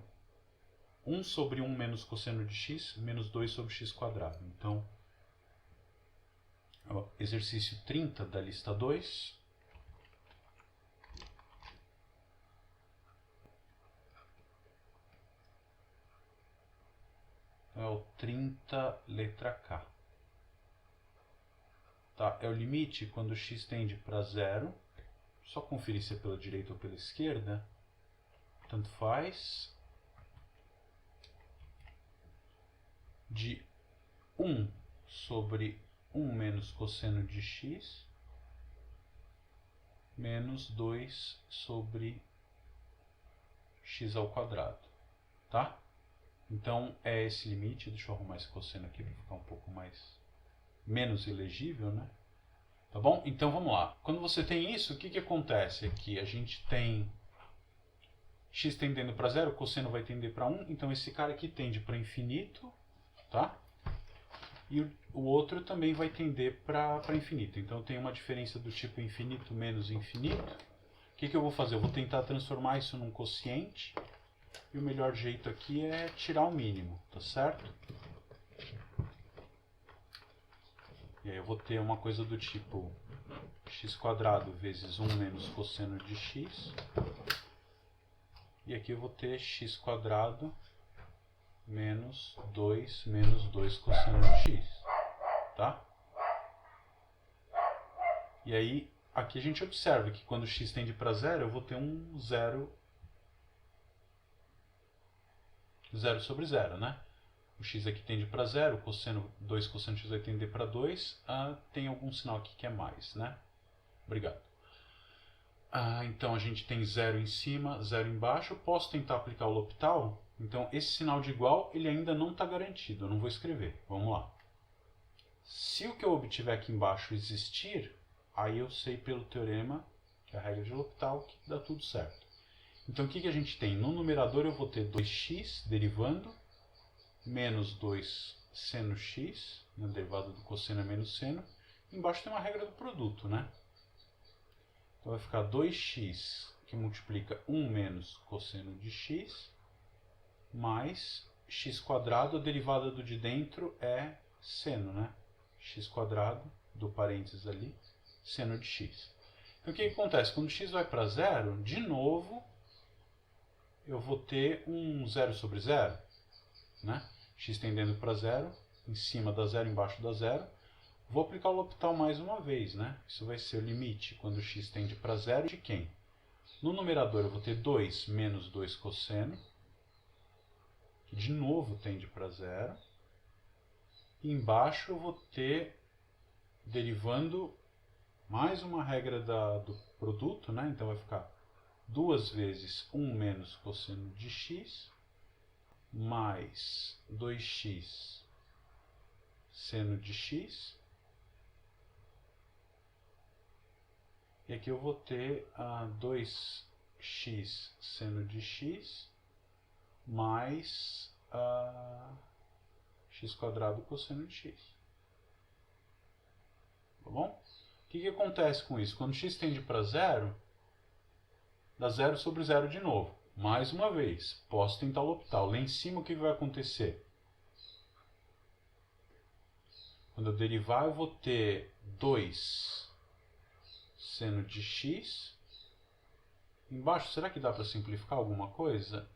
Speaker 1: 1 sobre 1 menos cosseno de x, menos 2 sobre x quadrado. Então, exercício 30 da lista 2. É o 30, letra K. Tá, é o limite quando x tende para zero. Só conferir se é pela direita ou pela esquerda. Tanto faz. De 1 sobre 1 menos cosseno de x, menos 2 sobre x ao quadrado. Tá? Então é esse limite. Deixa eu arrumar esse cosseno aqui para ficar um pouco menos ilegível, né? Tá bom? Então vamos lá. Quando você tem isso, o que acontece aqui? A gente tem x tendendo para zero, o cosseno vai tender para 1, então esse cara aqui tende para infinito, tá? E o outro também vai tender para infinito. Então tem uma diferença do tipo infinito menos infinito. O que eu vou fazer? Eu vou tentar transformar isso num quociente. E o melhor jeito aqui é tirar o mínimo, tá certo? E aí eu vou ter uma coisa do tipo x² vezes 1 menos cosseno de x. E aqui eu vou ter x² menos 2 cosseno de x. Tá? E aí, aqui a gente observa que quando x tende para zero, eu vou ter um zero sobre zero, né? O x aqui tende para zero, cosseno 2 cosseno de x vai tender para 2. Tem algum sinal aqui que é mais, né? Obrigado. Então a gente tem zero em cima, zero embaixo. Posso tentar aplicar o L'Hopital? Então esse sinal de igual ele ainda não está garantido. Eu não vou escrever. Vamos lá. Se o que eu obtiver aqui embaixo existir, aí eu sei pelo teorema, que é a regra de L'Hopital, que dá tudo certo. Então o que a gente tem? No numerador eu vou ter 2x derivando, menos 2 seno x, né, derivado do cosseno é menos seno. Embaixo tem uma regra do produto, né? Então vai ficar 2x, que multiplica 1 menos cosseno de x, mais x², a derivada do de dentro é seno, né? x² do parênteses ali, seno de x. Então o que acontece? Quando x vai para zero, de novo, eu vou ter um 0 sobre 0, né? X tendendo para zero, em cima da zero, embaixo da zero. Vou aplicar o L'Hopital mais uma vez, né? Isso vai ser o limite quando x tende para zero de quem? No numerador eu vou ter 2 menos 2 cosseno, que de novo tende para zero. E embaixo eu vou ter, derivando, mais uma regra do produto, né? Então vai ficar 2 vezes 1 menos cosseno de x, mais 2x seno de x. E aqui eu vou ter 2x seno de x mais x² cosseno de x. Tá bom? O que acontece com isso? Quando x tende para zero, dá 0 sobre 0 de novo. Mais uma vez, posso tentar o L'Hopital. Lá em cima o que vai acontecer? Quando eu derivar eu vou ter 2 seno de x. Embaixo, será que dá para simplificar alguma coisa?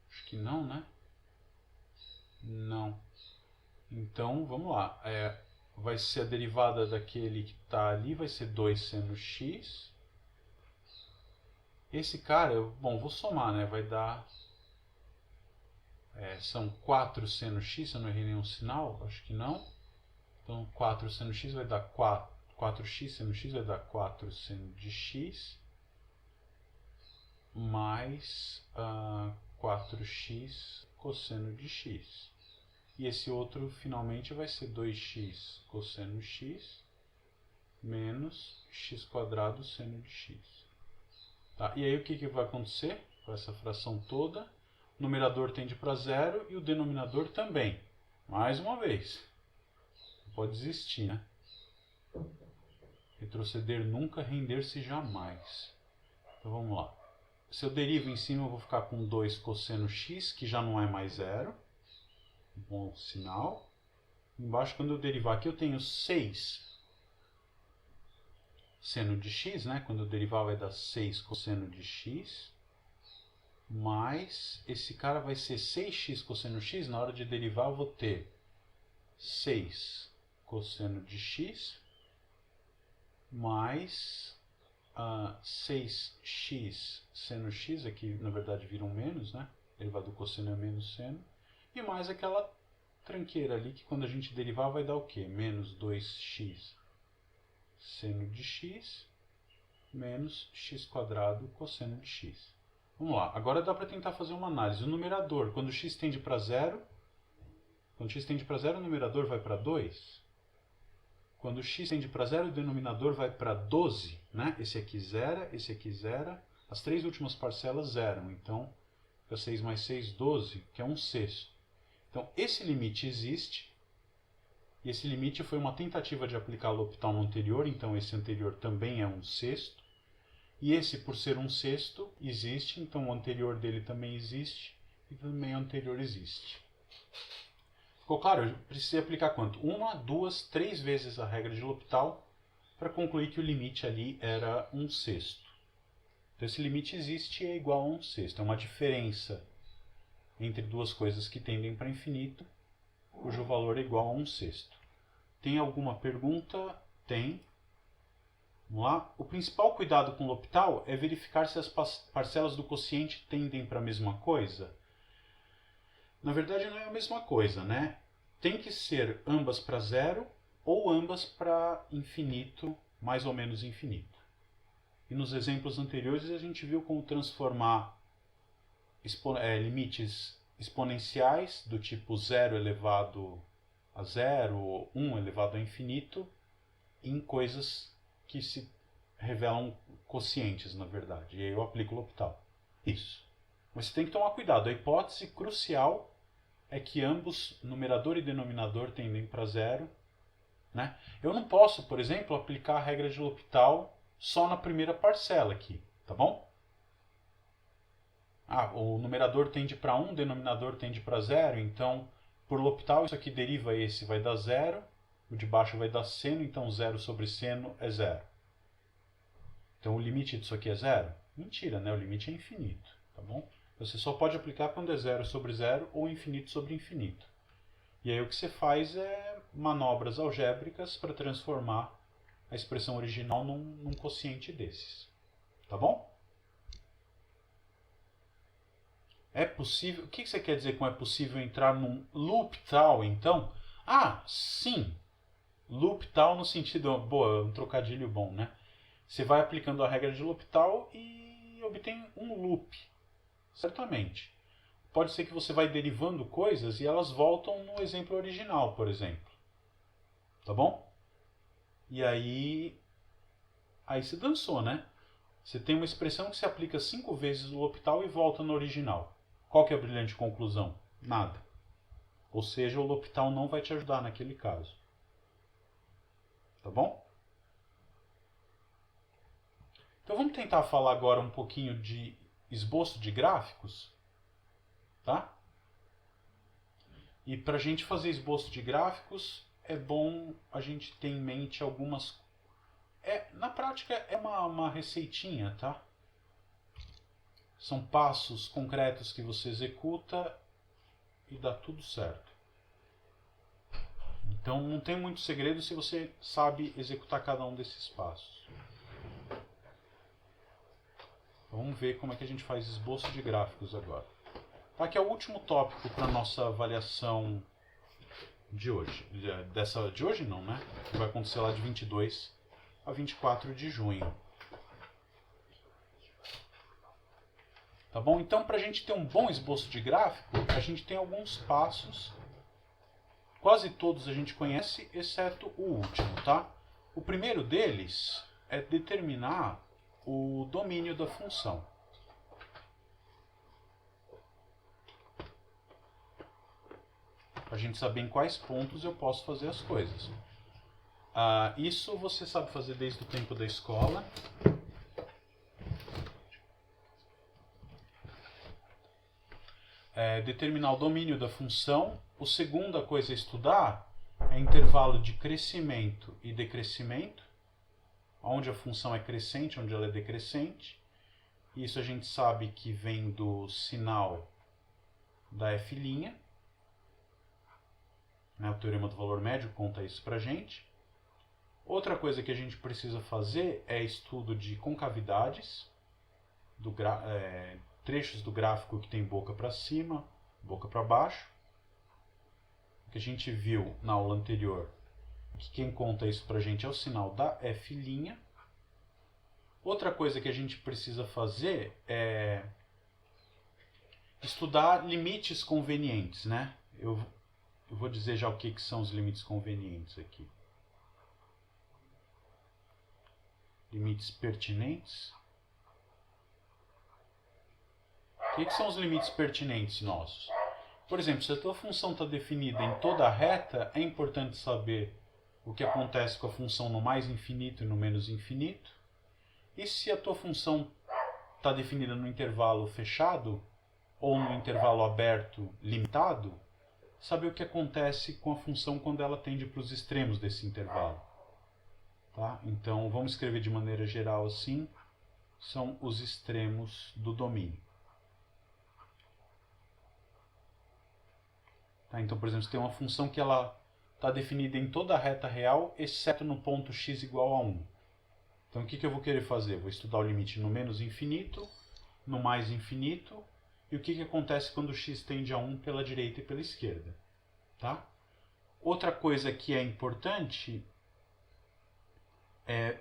Speaker 1: Acho que não, né? Não. Então, vamos lá. Vai ser a derivada daquele que está ali, vai ser 2 seno x. Esse cara, bom, vou somar, né? Vai dar... são 4 seno x, se eu não errei nenhum sinal, acho que não. Então, 4 seno x vai dar 4x seno x vai dar 4 seno de x mais 4x cosseno de x. E esse outro, finalmente, vai ser 2x cosseno x menos x² seno de x. Tá? E aí o que vai acontecer com essa fração toda? O numerador tende para zero e o denominador também. Mais uma vez. Não pode desistir, né? Retroceder nunca, render-se jamais. Então vamos lá. Se eu derivo em cima, eu vou ficar com 2 cosseno x, que já não é mais zero. Bom sinal. Embaixo, quando eu derivar aqui, eu tenho 6 seno de x, né? Quando eu derivar vai dar 6 cosseno de x, mais esse cara vai ser 6x cosseno x. Na hora de derivar eu vou ter 6 cosseno de x mais 6x seno x, aqui na verdade vira um menos, né? Derivado do cosseno é menos seno. E mais aquela tranqueira ali que quando a gente derivar vai dar o quê? Menos 2x seno de x menos x² cosseno de x. Vamos lá, agora dá para tentar fazer uma análise. O numerador, quando x tende para zero, o numerador vai para 2. Quando x tende para zero, o denominador vai para 12. Né? Esse aqui zera, esse aqui zera. As 3 últimas parcelas zeram. Então, fica 6 mais 6, 12, que é 1/6. Então, esse limite existe. E esse limite foi uma tentativa de aplicar o L'Hopital no anterior. Então, esse anterior também é 1/6. E esse, por ser 1/6, existe. Então, o anterior dele também existe. E também o anterior existe. Ficou claro? Eu precisei aplicar quanto? 1, 2, 3 vezes a regra de L'Hopital para concluir que o limite ali era 1/6. Então esse limite existe e é igual a 1/6. É uma diferença entre duas coisas que tendem para infinito, cujo valor é igual a 1/6. Tem alguma pergunta? Tem. Vamos lá. O principal cuidado com o L'Hopital é verificar se as parcelas do quociente tendem para a mesma coisa. Na verdade não é a mesma coisa, né? Tem que ser ambas para zero ou ambas para infinito, mais ou menos infinito. E nos exemplos anteriores a gente viu como transformar limites exponenciais do tipo 0 elevado a zero ou 1 elevado a infinito em coisas que se revelam quocientes, na verdade. E aí eu aplico o L'Hopital. Isso. Mas você tem que tomar cuidado. A hipótese crucial é que ambos, numerador e denominador, tendem para zero. Né? Eu não posso, por exemplo, aplicar a regra de L'Hopital só na primeira parcela aqui, tá bom? O numerador tende para 1, o denominador tende para zero, então, por L'Hopital, isso aqui deriva esse, vai dar zero, o de baixo vai dar seno, então 0 sobre seno é zero. Então o limite disso aqui é zero? Mentira, né? O limite é infinito, tá bom? Você só pode aplicar quando é 0 sobre 0 ou infinito sobre infinito. E aí o que você faz é manobras algébricas para transformar a expressão original num quociente desses. Tá bom? É possível... O que você quer dizer com é possível entrar num L'Hopital, então? Sim! L'Hopital no sentido... Boa, um trocadilho bom, né? Você vai aplicando a regra de L'Hopital e obtém um loop. Certamente. Pode ser que você vai derivando coisas e elas voltam no exemplo original, por exemplo. Tá bom? E aí você dançou, né? Você tem uma expressão que se aplica 5 vezes no L'Hopital e volta no original. Qual que é a brilhante conclusão? Nada. Ou seja, o L'Hopital não vai te ajudar naquele caso. Tá bom? Então vamos tentar falar agora um pouquinho de esboço de gráficos, tá? E para a gente fazer esboço de gráficos, é bom a gente ter em mente algumas... na prática é uma receitinha, tá? São passos concretos que você executa e dá tudo certo. Então não tem muito segredo se você sabe executar cada um desses passos. Vamos ver como é que a gente faz esboço de gráficos agora. Aqui é o último tópico para a nossa avaliação de hoje. De hoje não, né? Que vai acontecer lá de 22 a 24 de junho. Tá bom? Então, para a gente ter um bom esboço de gráfico, a gente tem alguns passos. Quase todos a gente conhece, exceto o último, tá? O primeiro deles é determinar o domínio da função. Para a gente saber em quais pontos eu posso fazer as coisas. Isso você sabe fazer desde o tempo da escola. Determinar o domínio da função. A segunda coisa a estudar é intervalo de crescimento e decrescimento, onde a função é crescente, onde ela é decrescente. Isso a gente sabe que vem do sinal da f', né? O teorema do valor médio conta isso pra gente. Outra coisa que a gente precisa fazer é estudo de concavidades, trechos do gráfico que tem boca para cima, boca para baixo. Que a gente viu na aula anterior, que quem conta isso pra gente é o sinal da f'. Outra coisa que a gente precisa fazer é estudar limites convenientes, né? Eu vou dizer já o que são os limites convenientes aqui. Limites pertinentes. O que são os limites pertinentes nossos? Por exemplo, se a tua função está definida em toda a reta, é importante saber o que acontece com a função no mais infinito e no menos infinito. E se a tua função está definida no intervalo fechado ou no intervalo aberto limitado, saber o que acontece com a função quando ela tende para os extremos desse intervalo. Tá? Então, vamos escrever de maneira geral assim, são os extremos do domínio. Tá? Então, por exemplo, se tem uma função que ela está definida em toda a reta real, exceto no ponto x igual a 1. Então, o que eu vou querer fazer? Vou estudar o limite no menos infinito, no mais infinito, e o que acontece quando x tende a 1 pela direita e pela esquerda. Tá? Outra coisa que é importante é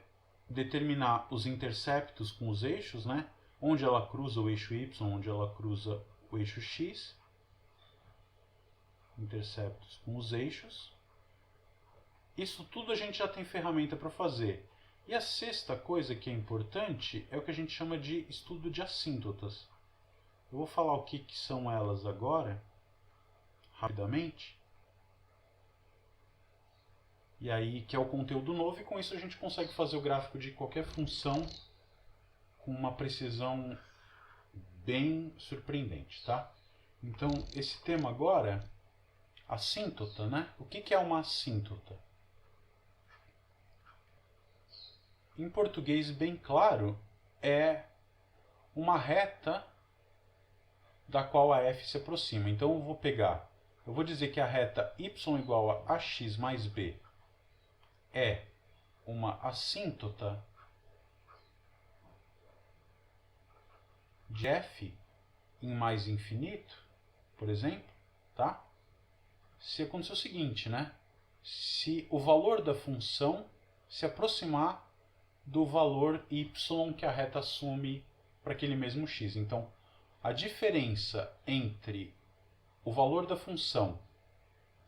Speaker 1: determinar os interceptos com os eixos, né? Onde ela cruza o eixo y, onde ela cruza o eixo x. Interceptos com os eixos. Isso tudo a gente já tem ferramenta para fazer. E a sexta coisa que é importante é o que a gente chama de estudo de assíntotas. Eu vou falar o que são elas agora, rapidamente. E aí, que é o conteúdo novo, e com isso a gente consegue fazer o gráfico de qualquer função com uma precisão bem surpreendente, tá? Então, esse tema agora, assíntota, né? O que é uma assíntota? Em português bem claro, é uma reta da qual a f se aproxima. Então eu vou dizer que a reta y igual a ax mais b é uma assíntota de f em mais infinito, por exemplo, tá? Se acontecer o seguinte, né? Se o valor da função se aproximar do valor y que a reta assume para aquele mesmo x. Então, a diferença entre o valor da função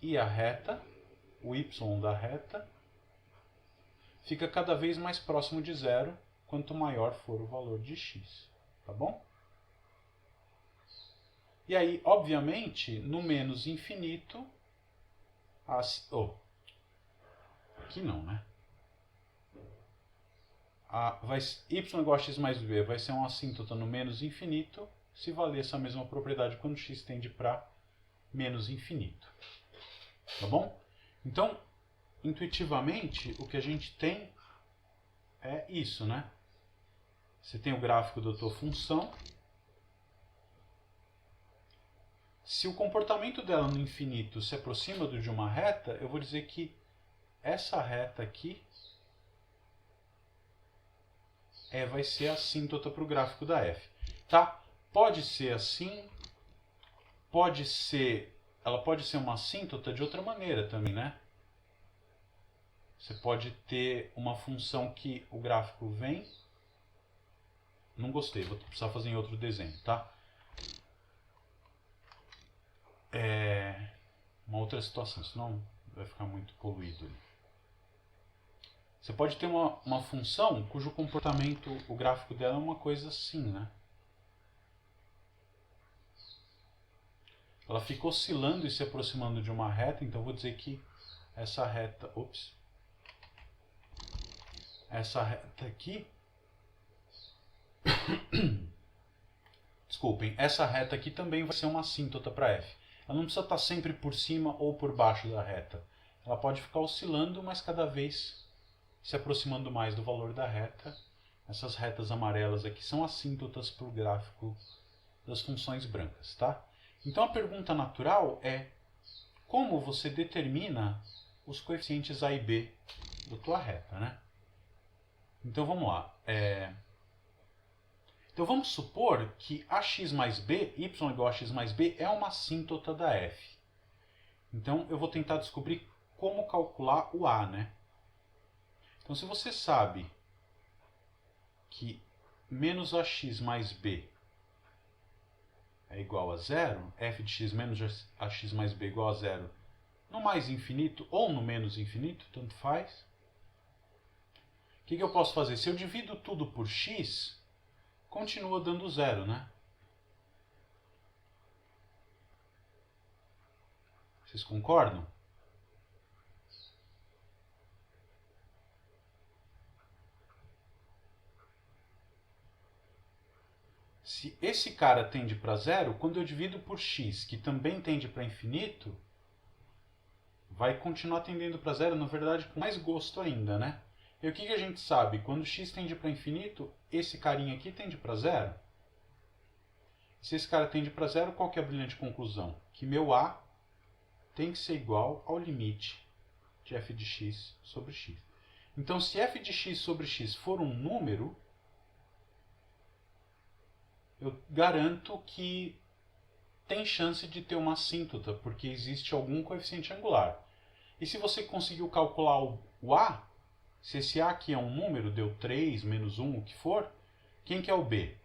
Speaker 1: e a reta, o y da reta, fica cada vez mais próximo de zero quanto maior for o valor de x. Tá bom? E aí, obviamente, no menos infinito, aqui não, né? y igual a x mais b vai ser uma assíntota no menos infinito se valer essa mesma propriedade quando x tende para menos infinito. Tá bom? Então, intuitivamente, o que a gente tem é isso, né? Você tem o gráfico da tua função. Se o comportamento dela no infinito se aproxima do de uma reta, eu vou dizer que essa reta aqui vai ser a assíntota para o gráfico da f. Tá? Pode ser assim, ela pode ser uma assíntota de outra maneira também, né? Você pode ter uma função que o gráfico vem... Não gostei, vou precisar fazer em outro desenho, tá? Uma outra situação, senão vai ficar muito poluído ali. Você pode ter uma função cujo comportamento, o gráfico dela é uma coisa assim, né? Ela fica oscilando e se aproximando de uma reta, então eu vou dizer que essa reta... Essa reta aqui... Desculpem, essa reta aqui também vai ser uma assíntota para f. Ela não precisa estar sempre por cima ou por baixo da reta. Ela pode ficar oscilando, mas cada vez se aproximando mais do valor da reta. Essas retas amarelas aqui são assíntotas para o gráfico das funções brancas, tá? Então a pergunta natural é: como você determina os coeficientes a e b da tua reta, né? Então vamos lá. Então vamos supor que ax mais b, y igual a x mais b, é uma assíntota da f. Então eu vou tentar descobrir como calcular o a, né? Então se você sabe que menos ax mais b é igual a zero, f de x menos ax mais b é igual a zero no mais infinito ou no menos infinito, tanto faz. O que eu posso fazer? Se eu divido tudo por x, continua dando zero, né? Vocês concordam? Se esse cara tende para zero, quando eu divido por x, que também tende para infinito, vai continuar tendendo para zero, na verdade, com mais gosto ainda, né? E o que a gente sabe? Quando x tende para infinito, esse carinha aqui tende para zero. Se esse cara tende para zero, qual que é a brilhante conclusão? Que meu a tem que ser igual ao limite de f de x sobre x. Então, se f de x sobre x for um número, eu garanto que tem chance de ter uma assíntota, porque existe algum coeficiente angular. E se você conseguiu calcular o a, se esse a aqui é um número, deu 3, menos 1, o que for, quem que é o b?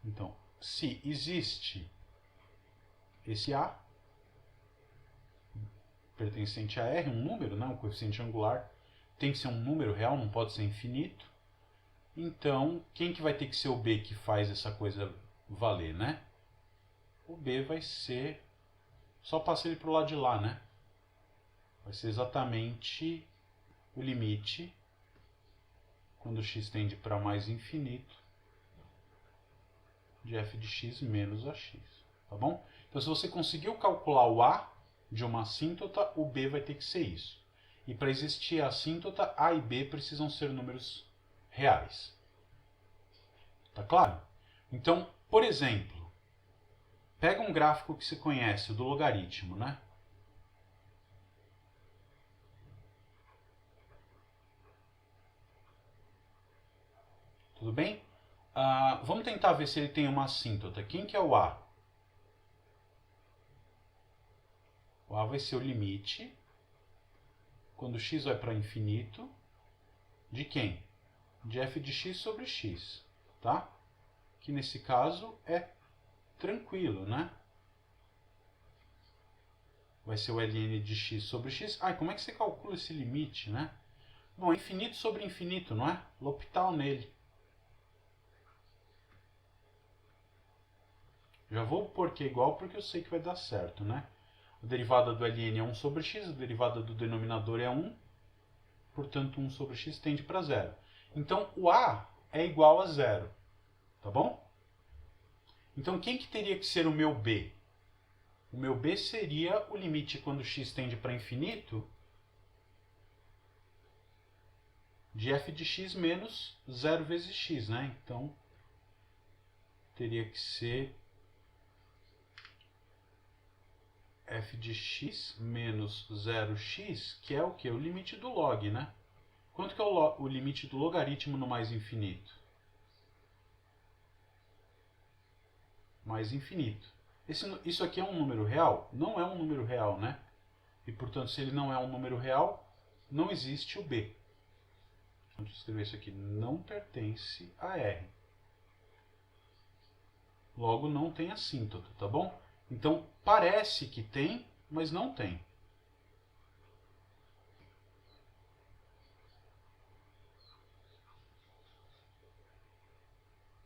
Speaker 1: Então, se existe esse a, pertencente a R, um número, né, um coeficiente angular, tem que ser um número real, não pode ser infinito. Então, quem que vai ter que ser o b que faz essa coisa valer, né? O b vai ser... Só passa ele para o lado de lá, né? Vai ser exatamente o limite, quando x tende para mais infinito, de f de x menos ax. Tá bom? Então, se você conseguiu calcular o a de uma assíntota, o b vai ter que ser isso. E para existir a assíntota, a e b precisam ser números reais. Tá claro? Então, por exemplo, pega um gráfico que você conhece, o do logaritmo, né? Tudo bem? Vamos tentar ver se ele tem uma assíntota. Quem que é o a? O a vai ser o limite, quando x vai para infinito, de quem? De f de x sobre x, tá? Que nesse caso é tranquilo, né? Vai ser o ln de x sobre x. Como é que você calcula esse limite, né? Bom, infinito sobre infinito, não é? L'Hopital nele. Já vou pôr que é igual porque eu sei que vai dar certo, né? A derivada do ln é 1 sobre x, a derivada do denominador é 1, portanto 1 sobre x tende para zero. Então, o A é igual a 0, tá bom? Então, quem que teria que ser o meu B? O meu B seria o limite quando x tende para infinito de f de x menos 0 vezes x, né? Então, teria que ser f de x menos 0x, que é o quê? O limite do log, né? Quanto que é o limite do logaritmo no mais infinito? Mais infinito. Isso aqui é um número real? Não é um número real, né? E, portanto, se ele não é um número real, não existe o B. Vamos escrever isso aqui. Não pertence a R. Logo, não tem assíntota, tá bom? Então, parece que tem, mas não tem.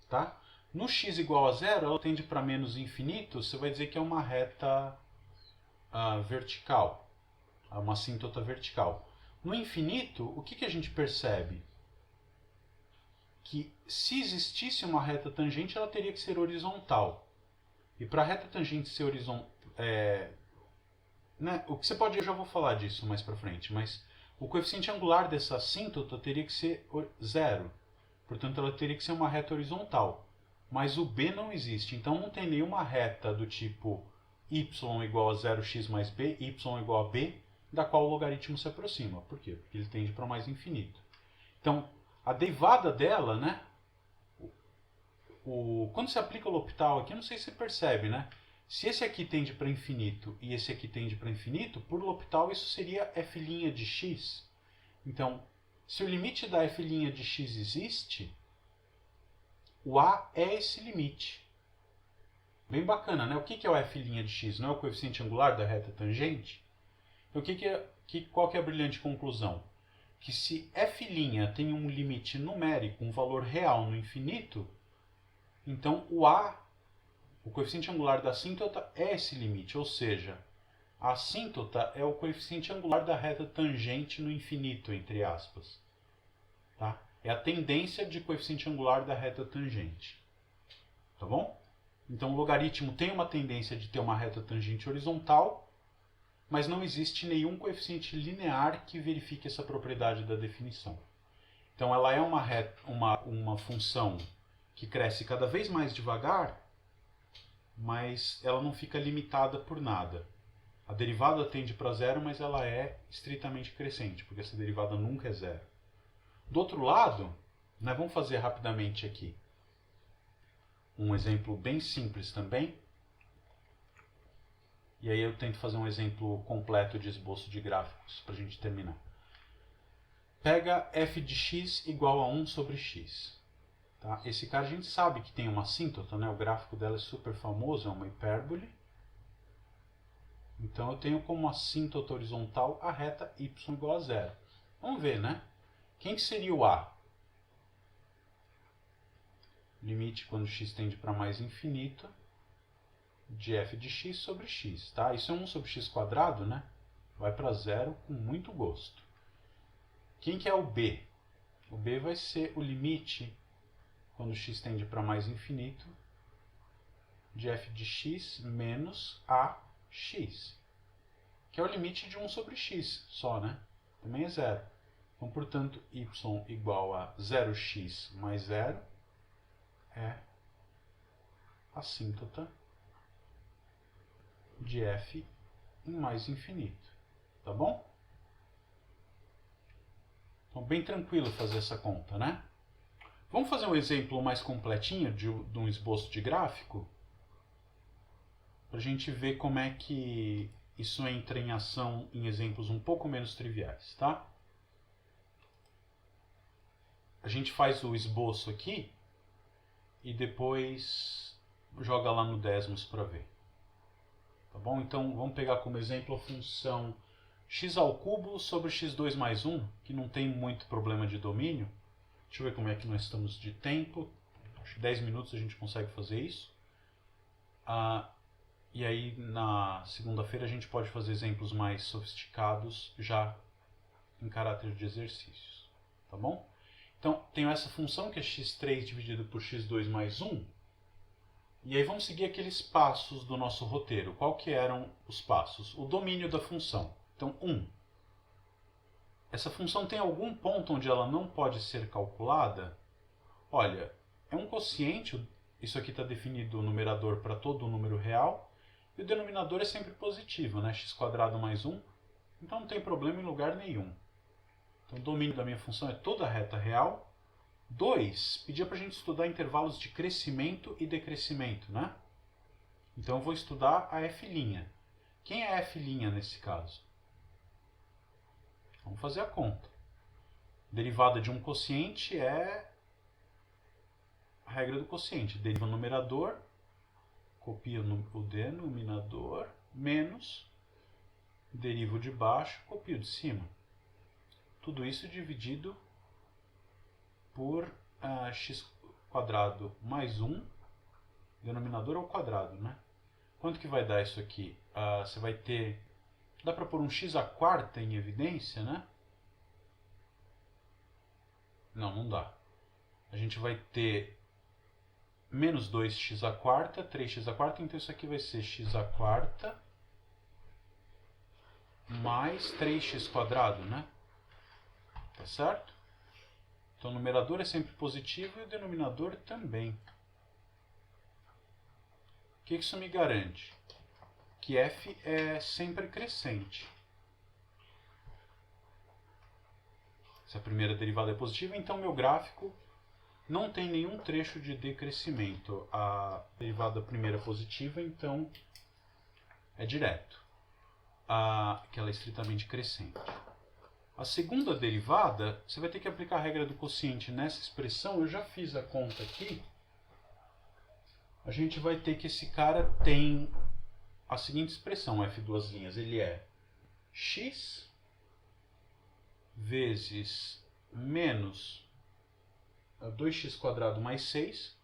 Speaker 1: Tá? No x igual a 0, ela tende para menos infinito, você vai dizer que é uma reta vertical, uma assíntota vertical. No infinito, o que a gente percebe? Que se existisse uma reta tangente, ela teria que ser horizontal. E para a reta tangente ser horizontal, né, o que você pode, eu já vou falar disso mais para frente, mas o coeficiente angular dessa assíntota teria que ser 0. Portanto, ela teria que ser uma reta horizontal. Mas o B não existe, então não tem nenhuma reta do tipo y igual a 0x mais b, y igual a b, da qual o logaritmo se aproxima. Por quê? Porque ele tende para mais infinito. Então, a derivada dela, né? Quando você aplica o L'Hopital aqui, não sei se você percebe, né? Se esse aqui tende para infinito e esse aqui tende para infinito, por L'Hopital isso seria f' de x. Então, se o limite da f' de x existe, o A é esse limite. Bem bacana, né? O que é o f' de x? Não é o coeficiente angular da reta tangente? Então, qual que é a brilhante conclusão? Que se f' tem um limite numérico, um valor real no infinito, então o A, o coeficiente angular da assíntota, é esse limite. Ou seja, a assíntota é o coeficiente angular da reta tangente no infinito, entre aspas. Tá? É a tendência de coeficiente angular da reta tangente. Tá bom? Então o logaritmo tem uma tendência de ter uma reta tangente horizontal, mas não existe nenhum coeficiente linear que verifique essa propriedade da definição. Então ela é uma função que cresce cada vez mais devagar, mas ela não fica limitada por nada. A derivada tende para zero, mas ela é estritamente crescente, porque essa derivada nunca é zero. Do outro lado, né, vamos fazer rapidamente aqui um exemplo bem simples também. E aí eu tento fazer um exemplo completo de esboço de gráficos para a gente terminar. Pega f de x igual a 1 sobre x. Tá? Esse cara a gente sabe que tem uma assíntota, né? O gráfico dela é super famoso, é uma hipérbole. Então eu tenho como assíntota horizontal a reta y igual a 0. Vamos ver, né? Quem que seria o A? Limite quando x tende para mais infinito de f de x sobre x. Tá? Isso é 1 sobre x quadrado, né? Vai para 0 com muito gosto. Quem que é o B? O B vai ser o limite quando x tende para mais infinito de f de x menos ax, que é o limite de 1 sobre x só, né? Também é 0. Então, portanto, y igual a 0x mais 0 é assíntota de f em mais infinito. Tá bom? Então, bem tranquilo fazer essa conta, né? Vamos fazer um exemplo mais completinho de um esboço de gráfico? Para a gente ver como é que isso entra em ação em exemplos um pouco menos triviais, tá? A gente faz o esboço aqui e depois joga lá no Desmos para ver. Tá bom? Então vamos pegar como exemplo a função x ao cubo sobre x2 mais 1, que não tem muito problema de domínio. Deixa eu ver como é que nós estamos de tempo. Acho que 10 minutos a gente consegue fazer isso. E aí na segunda-feira a gente pode fazer exemplos mais sofisticados já em caráter de exercícios. Tá bom? Então, tenho essa função que é x3 dividido por x2 mais 1. E aí vamos seguir aqueles passos do nosso roteiro. Qual que eram os passos? O domínio da função. Então, 1. Essa função tem algum ponto onde ela não pode ser calculada? Olha, é um quociente, isso aqui está definido o numerador para todo o número real, e o denominador é sempre positivo, né? x² mais 1, então não tem problema em lugar nenhum. Então o domínio da minha função é toda a reta real. 2, pedia para a gente estudar intervalos de crescimento e decrescimento, né? Então eu vou estudar a f'. Quem é f' nesse caso? Vamos fazer a conta. Derivada de um quociente é a regra do quociente. Deriva o numerador, copia o denominador, menos, deriva o de baixo, copia o de cima. Tudo isso dividido por x² mais 1, denominador ao quadrado, né? Quanto que vai dar isso aqui? Você vai ter... Dá para pôr um x² em evidência, né? Não, não dá. A gente vai ter menos 2x², 3x², então isso aqui vai ser x² mais 3x², né? Tá certo? Então o numerador é sempre positivo e o denominador também. O que isso me garante? Que f é sempre crescente. Se a primeira derivada é positiva, então meu gráfico não tem nenhum trecho de decrescimento. A derivada primeira é positiva, então é direto. Que ela é estritamente crescente. A segunda derivada, você vai ter que aplicar a regra do quociente nessa expressão. Eu já fiz a conta aqui. A gente vai ter que esse cara tem a seguinte expressão, f duas linhas. Ele é x vezes menos 2x² mais 6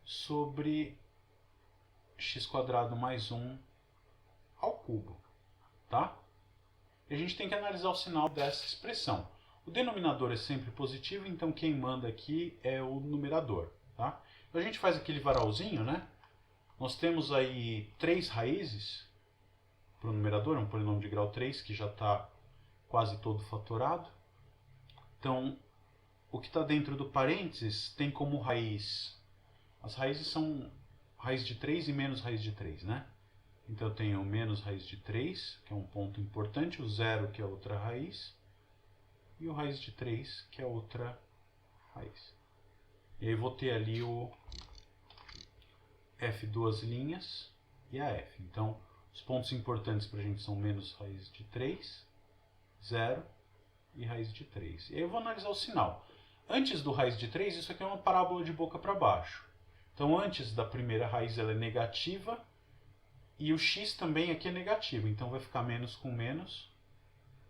Speaker 1: sobre x² mais 1 ao cubo, tá? E a gente tem que analisar o sinal dessa expressão. O denominador é sempre positivo, então quem manda aqui é o numerador, tá? Então a gente faz aquele varalzinho, né? Nós temos aí 3 raízes para o numerador, um polinômio de grau 3 que já está quase todo fatorado. Então, o que está dentro do parênteses tem como raiz... As raízes são raiz de 3 e menos raiz de 3, né? Então eu tenho menos raiz de 3, que é um ponto importante, o 0, que é outra raiz, e o raiz de 3, que é outra raiz. E aí vou ter ali o f duas linhas e a f. Então, os pontos importantes para a gente são menos raiz de 3, 0 e raiz de 3. E aí eu vou analisar o sinal. Antes do raiz de 3, isso aqui é uma parábola de boca para baixo. Então, antes da primeira raiz, ela é negativa, e o x também aqui é negativo. Então, vai ficar menos com menos,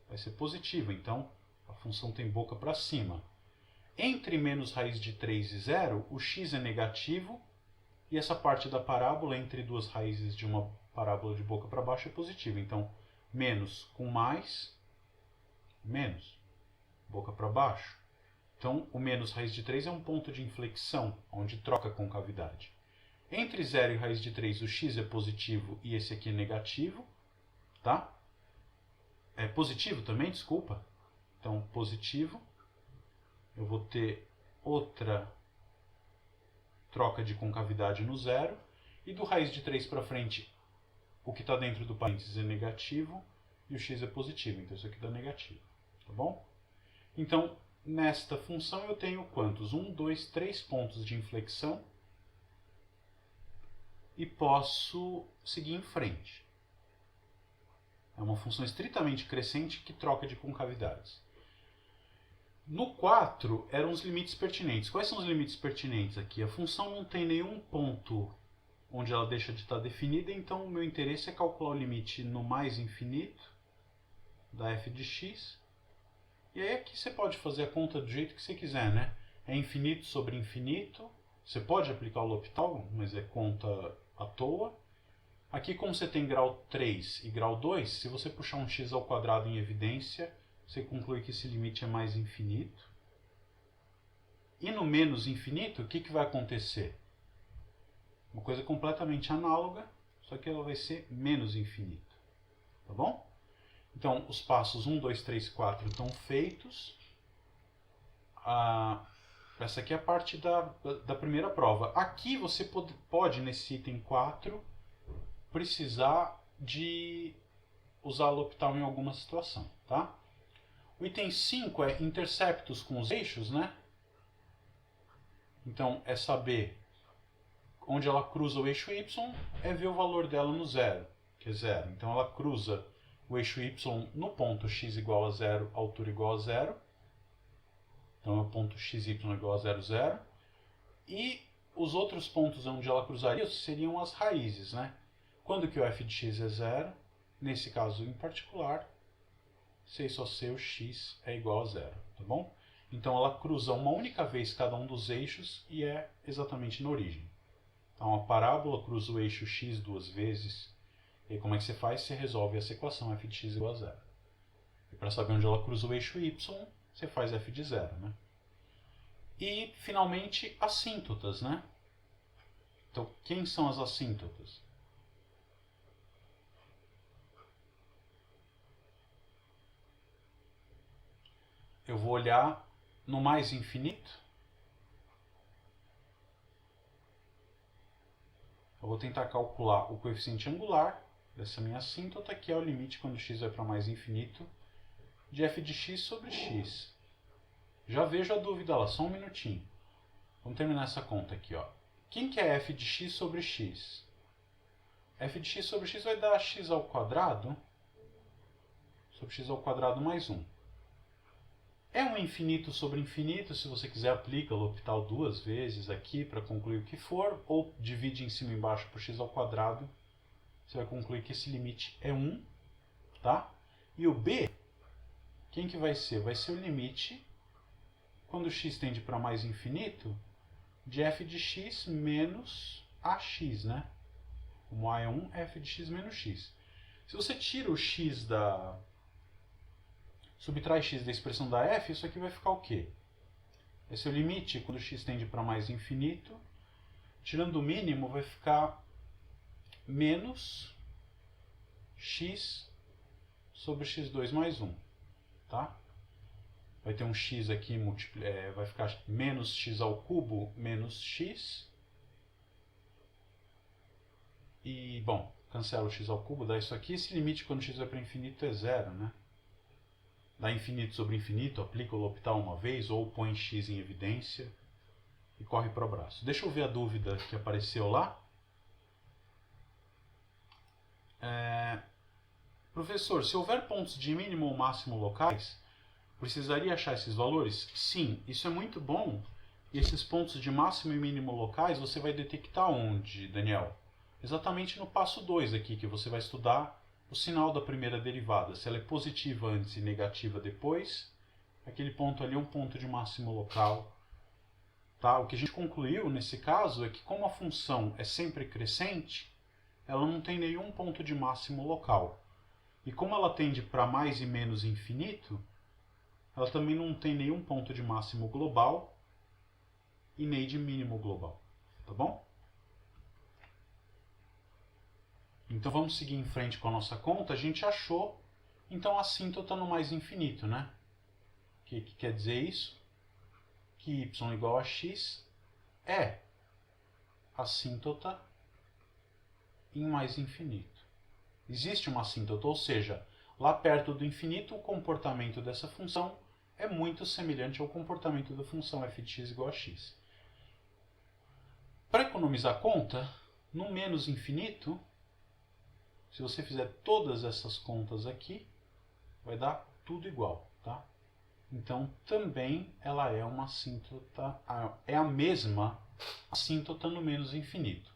Speaker 1: vai ser positivo. Então, a função tem boca para cima. Entre menos raiz de 3 e 0, o x é negativo, e essa parte da parábola, entre duas raízes de uma parábola de boca para baixo, é positiva. Então, menos com mais, menos, boca para baixo. Então, o menos raiz de 3 é um ponto de inflexão, onde troca a concavidade. Entre 0 e raiz de 3, o x é positivo e esse aqui é negativo, tá? É positivo também, desculpa. Então, positivo. Eu vou ter outra troca de concavidade no 0. E do raiz de 3 para frente, o que está dentro do parênteses é negativo e o x é positivo. Então, isso aqui dá negativo, tá bom? Então, nesta função eu tenho quantos? 1, 2, 3 pontos de inflexão. E posso seguir em frente. É uma função estritamente crescente que troca de concavidades. No 4, eram os limites pertinentes. Quais são os limites pertinentes aqui? A função não tem nenhum ponto onde ela deixa de estar definida, então o meu interesse é calcular o limite no mais infinito da f de x. E aí aqui você pode fazer a conta do jeito que você quiser, né? É infinito sobre infinito. Você pode aplicar o L'Hopital, mas é conta à toa. Aqui, como você tem grau 3 e grau 2, se você puxar um x² em evidência, você conclui que esse limite é mais infinito. E no menos infinito, o que vai acontecer? Uma coisa completamente análoga, só que ela vai ser menos infinito. Tá bom? Então, os passos 1, 2, 3 e 4 estão feitos. Essa aqui é a parte da primeira prova. Aqui você pode, nesse item 4, precisar de usar L'Hopital em alguma situação. Tá? O item 5 é interceptos com os eixos, né? Então, é saber onde ela cruza o eixo y, é ver o valor dela no zero, que é 0. Então, ela cruza o eixo y no ponto x igual a 0, altura igual a 0. Então, é o ponto xy igual a 0, 0. E os outros pontos onde ela cruzaria seriam as raízes, né? Quando que o f de x é 0, nesse caso em particular, C só C, o x é igual a 0, tá bom? Então, ela cruza uma única vez cada um dos eixos e é exatamente na origem. Então, a parábola cruza o eixo x duas vezes. E aí, como é que você faz? Você resolve essa equação f de x igual a 0. E para saber onde ela cruza o eixo y, você faz f de 0, né? E, finalmente, assíntotas, né? Então, quem são as assíntotas? Eu vou olhar no mais infinito. Eu vou tentar calcular o coeficiente angular dessa minha assíntota, que é o limite quando x vai para mais infinito, de f de x sobre x. Já vejo a dúvida lá, só um minutinho. Vamos terminar essa conta aqui, ó. Quem que é f de x sobre x? F de x sobre x vai dar x ao quadrado sobre x ao quadrado mais 1. É um infinito sobre infinito, se você quiser aplica o L'Hopital duas vezes aqui para concluir o que for, ou divide em cima e embaixo por x ao quadrado, você vai concluir que esse limite é 1, tá? E o b, quem que vai ser? Vai ser o limite, quando x tende para mais infinito, de f de x menos ax, né? Como a é 1, f de x menos x. Se você tira o x subtrai x da expressão da f, isso aqui vai ficar o quê? Esse é o limite quando x tende para mais infinito. Tirando o mínimo, vai ficar menos x sobre x2 mais 1. Tá? Vai ter um x aqui, vai ficar menos x ao cubo menos x. E, bom, cancela o x ao cubo, dá isso aqui. Esse limite quando x vai para infinito é 0, né? Dá infinito sobre infinito, aplica o L'Hopital uma vez, ou põe x em evidência e corre para o braço. Deixa eu ver a dúvida que apareceu lá. Professor, se houver pontos de mínimo ou máximo locais, precisaria achar esses valores? Sim, isso é muito bom. E esses pontos de máximo e mínimo locais você vai detectar onde, Daniel? Exatamente no passo 2 aqui, que você vai estudar o sinal da primeira derivada, se ela é positiva antes e negativa depois, aquele ponto ali é um ponto de máximo local. Tá? O que a gente concluiu nesse caso é que como a função é sempre crescente, ela não tem nenhum ponto de máximo local. E como ela tende para mais e menos infinito, ela também não tem nenhum ponto de máximo global e nem de mínimo global. Tá bom? Então vamos seguir em frente com a nossa conta. A gente achou, então, a assíntota no mais infinito, né? O que quer dizer isso? Que y igual a x é assíntota em mais infinito. Existe uma assíntota, ou seja, lá perto do infinito, o comportamento dessa função é muito semelhante ao comportamento da função f de x igual a x. Para economizar conta, no menos infinito, se você fizer todas essas contas aqui, vai dar tudo igual, tá? Então, também ela é uma assíntota, é a mesma assíntota no menos infinito.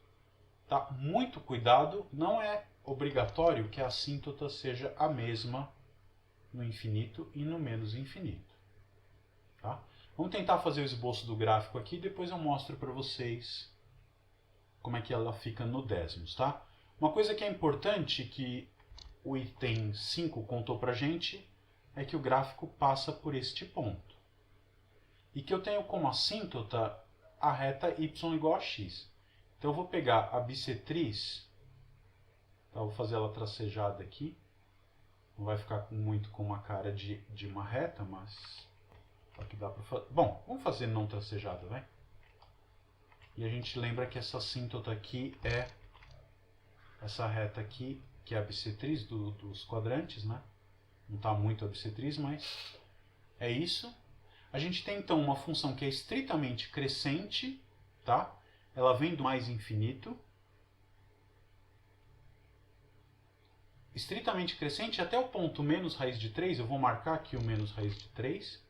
Speaker 1: Tá? Muito cuidado, não é obrigatório que a assíntota seja a mesma no infinito e no menos infinito. Tá? Vamos tentar fazer o esboço do gráfico aqui, depois eu mostro para vocês como é que ela fica no décimos, tá? Uma coisa que é importante que o item 5 contou pra gente é que o gráfico passa por este ponto. E que eu tenho como assíntota a reta y igual a x. Então eu vou pegar a bissetriz, tá? Vou fazer ela tracejada aqui. Não vai ficar muito com uma cara de uma reta, mas aqui dá para fazer. Bom, vamos fazer não tracejada, vai? E a gente lembra que essa assíntota aqui é essa reta aqui, que é a bissetriz dos quadrantes, né? Não está muito a bissetriz, mas é isso. A gente tem então uma função que é estritamente crescente, tá? Ela vem do mais infinito. Estritamente crescente até o ponto menos raiz de 3, eu vou marcar aqui o menos raiz de 3.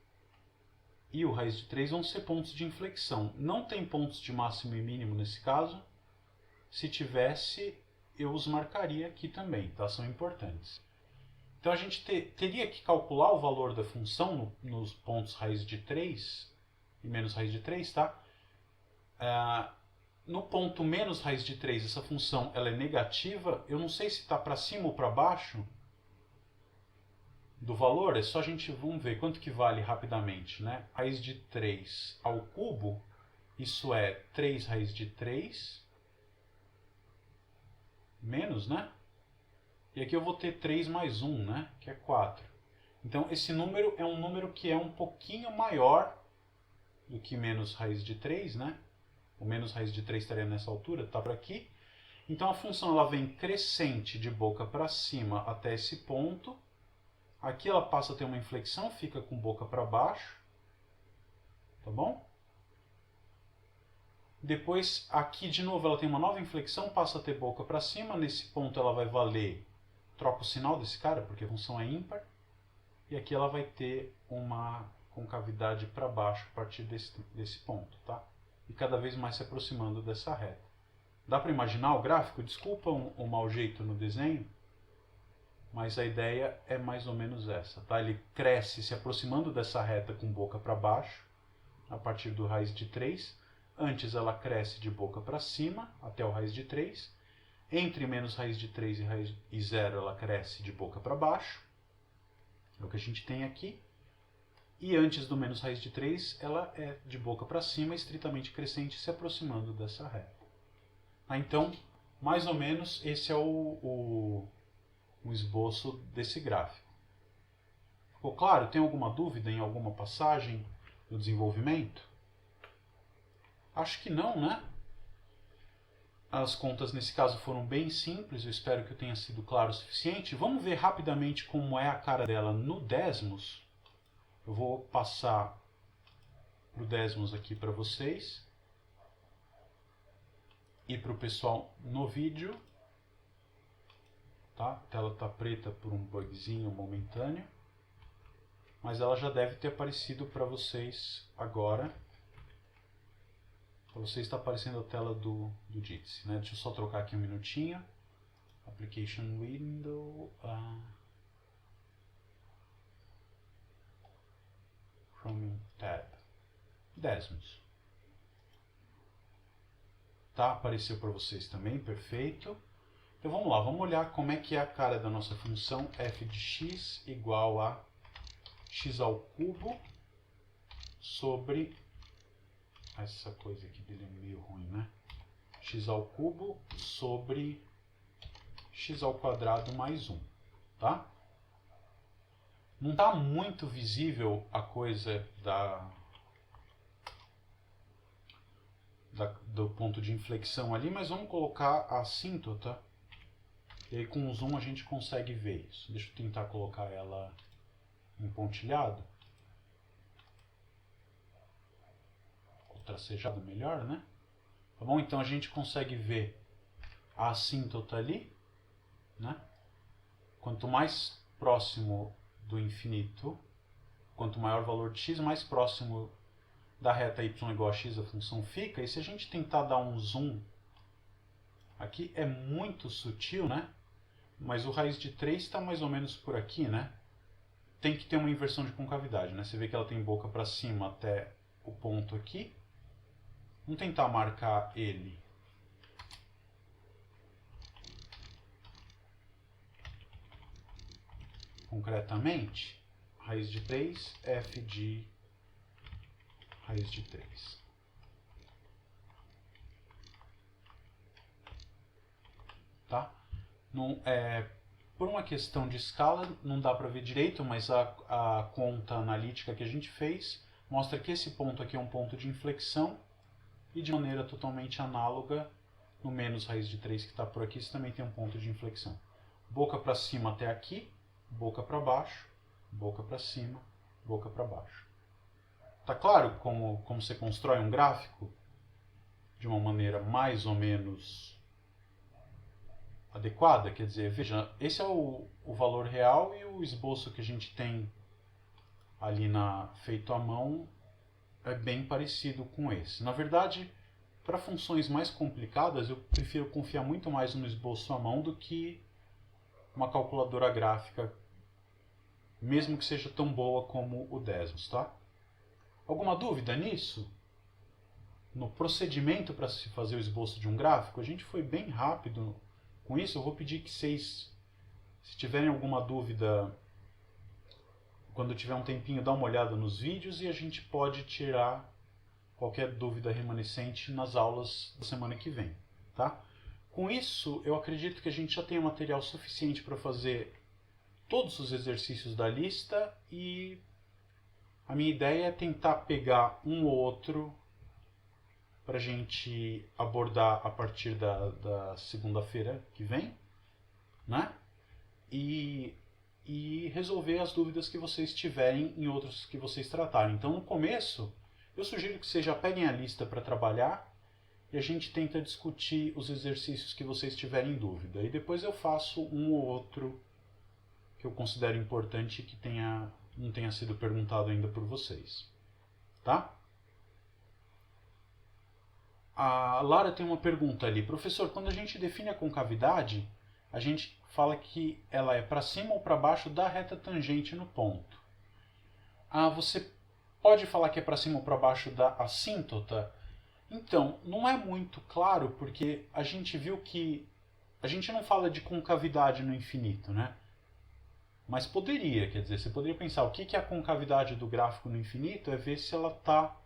Speaker 1: E o raiz de 3 vão ser pontos de inflexão. Não tem pontos de máximo e mínimo nesse caso. Se tivesse, eu os marcaria aqui também, tá? São importantes. Então a gente teria que calcular o valor da função nos pontos raiz de 3 e menos raiz de 3, tá? No ponto menos raiz de 3, essa função ela é negativa. Eu não sei se está para cima ou para baixo do valor. É só a gente, vamos ver quanto que vale rapidamente, né? Raiz de 3 ao cubo, isso é 3 raiz de 3 menos, né? E aqui eu vou ter 3 mais 1, né? Que é 4. Então esse número é um número que é um pouquinho maior do que menos raiz de 3, né? O menos raiz de 3 estaria nessa altura, está por aqui. Então a função ela vem crescente de boca para cima até esse ponto. Aqui ela passa a ter uma inflexão, fica com boca para baixo. Tá bom? Depois aqui de novo ela tem uma nova inflexão, passa a ter boca para cima. Nesse ponto ela vai valer, troca o sinal desse cara, porque a função é ímpar. E aqui ela vai ter uma concavidade para baixo a partir desse ponto, tá? E cada vez mais se aproximando dessa reta. Dá para imaginar o gráfico? Desculpa o mau jeito no desenho, mas a ideia é mais ou menos essa, tá? Ele cresce se aproximando dessa reta com boca para baixo, a partir do raiz de 3. Antes ela cresce de boca para cima, até o raiz de 3. Entre menos raiz de 3 e 0 ela cresce de boca para baixo. É o que a gente tem aqui. E antes do menos raiz de 3, ela é de boca para cima, estritamente crescente, se aproximando dessa reta. Então, mais ou menos, esse é o esboço desse gráfico. Ficou claro? Tem alguma dúvida em alguma passagem do desenvolvimento? Acho que não, né? As contas nesse caso foram bem simples, eu espero que eu tenha sido claro o suficiente. Vamos ver rapidamente como é a cara dela no Desmos. Eu vou passar para o Desmos aqui para vocês e para o pessoal no vídeo. Tá? A tela está preta por um bugzinho momentâneo, mas ela já deve ter aparecido para vocês agora. Para vocês está aparecendo a tela do Jitsi, né? Deixa eu só trocar aqui um minutinho. Application Window. Chromium Tab. Desmos. Tá? Apareceu para vocês também, perfeito. Então vamos lá, vamos olhar como é que é a cara da nossa função f de x igual a x ao cubo sobre... Essa coisa aqui dele é meio ruim, né? X ao cubo sobre x ao quadrado mais 1, tá? Não está muito visível a coisa do ponto de inflexão ali, mas vamos colocar a assíntota. E aí com o zoom a gente consegue ver isso. Deixa eu tentar colocar ela em pontilhado. Tracejado melhor, né? Tá bom? Então a gente consegue ver a assíntota ali, né? Quanto mais próximo do infinito, quanto maior o valor de x, mais próximo da reta y igual a x a função fica. E se a gente tentar dar um zoom aqui, é muito sutil, né? Mas o raiz de 3 está mais ou menos por aqui, né? Tem que ter uma inversão de concavidade, né? Você vê que ela tem boca para cima até o ponto aqui. Vamos tentar marcar ele. Concretamente, raiz de 3, f de raiz de 3. Tá? Não, por uma questão de escala, não dá para ver direito, mas a conta analítica que a gente fez mostra que esse ponto aqui é um ponto de inflexão e de maneira totalmente análoga, no menos raiz de 3 que está por aqui, você também tem um ponto de inflexão. Boca para cima até aqui, boca para baixo, boca para cima, boca para baixo. Tá claro como você constrói um gráfico de uma maneira mais ou menos adequada? Quer dizer, veja, esse é o valor real e o esboço que a gente tem ali feito à mão é bem parecido com esse. Na verdade, para funções mais complicadas, eu prefiro confiar muito mais no esboço à mão do que uma calculadora gráfica, mesmo que seja tão boa como o Desmos, tá? Alguma dúvida nisso? No procedimento para se fazer o esboço de um gráfico, a gente foi bem rápido com isso. Eu vou pedir que vocês, se tiverem alguma dúvida, quando tiver um tempinho, dá uma olhada nos vídeos e a gente pode tirar qualquer dúvida remanescente nas aulas da semana que vem, tá? Com isso, eu acredito que a gente já tem material suficiente para fazer todos os exercícios da lista e a minha ideia é tentar pegar um ou outro para a gente abordar a partir da segunda-feira que vem, né? E resolver as dúvidas que vocês tiverem em outros que vocês tratarem. Então, no começo, eu sugiro que vocês já peguem a lista para trabalhar e a gente tenta discutir os exercícios que vocês tiverem em dúvida. E depois eu faço um ou outro que eu considero importante e que não tenha sido perguntado ainda por vocês. Tá? A Lara tem uma pergunta ali. Professor, quando a gente define a concavidade, a gente fala que ela é para cima ou para baixo da reta tangente no ponto. Você pode falar que é para cima ou para baixo da assíntota? Então, não é muito claro, porque a gente viu que a gente não fala de concavidade no infinito, né? Mas poderia, quer dizer, você poderia pensar o que é a concavidade do gráfico no infinito, é ver se ela está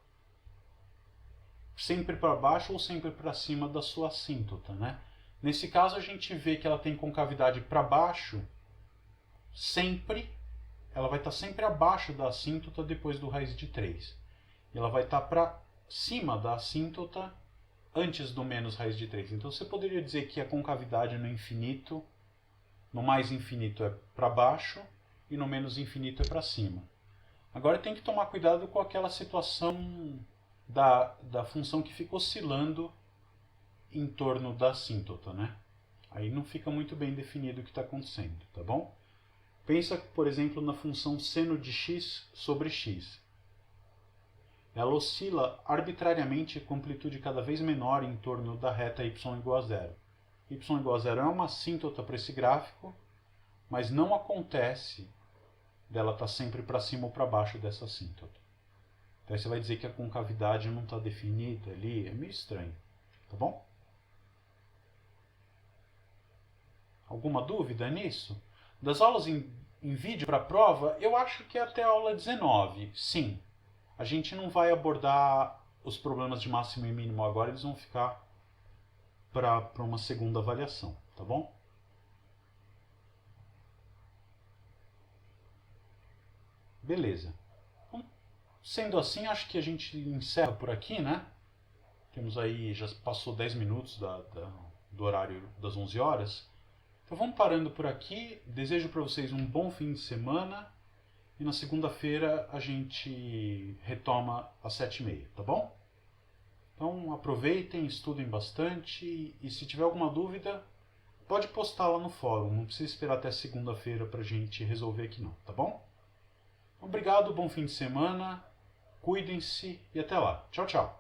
Speaker 1: sempre para baixo ou sempre para cima da sua assíntota, né? Nesse caso a gente vê que ela tem concavidade para baixo sempre, ela vai estar sempre abaixo da assíntota depois do raiz de 3. E ela vai estar para cima da assíntota antes do menos raiz de 3. Então você poderia dizer que a concavidade no infinito, no mais infinito é para baixo e no menos infinito é para cima. Agora tem que tomar cuidado com aquela situação da função que fica oscilando em torno da assíntota, né? Aí não fica muito bem definido o que está acontecendo, tá bom? Pensa, por exemplo, na função seno de x sobre x. Ela oscila arbitrariamente com amplitude cada vez menor em torno da reta y igual a zero. Y igual a zero é uma assíntota para esse gráfico, mas não acontece dela estar sempre para cima ou para baixo dessa assíntota. Então você vai dizer que a concavidade não está definida ali, é meio estranho, tá bom? Alguma dúvida nisso? Das aulas em vídeo para a prova, eu acho que é até a aula 19, sim. A gente não vai abordar os problemas de máximo e mínimo agora, eles vão ficar para uma segunda avaliação, tá bom? Beleza. Então, sendo assim, acho que a gente encerra por aqui, né? Temos aí, já passou 10 minutos do horário das 11 horas. Então vamos parando por aqui. Desejo para vocês um bom fim de semana. E na segunda-feira a gente retoma às 7h30, tá bom? Então aproveitem, estudem bastante. E se tiver alguma dúvida, pode postar lá no fórum. Não precisa esperar até segunda-feira para a gente resolver aqui não, tá bom? Obrigado, bom fim de semana. Cuidem-se e até lá. Tchau, tchau.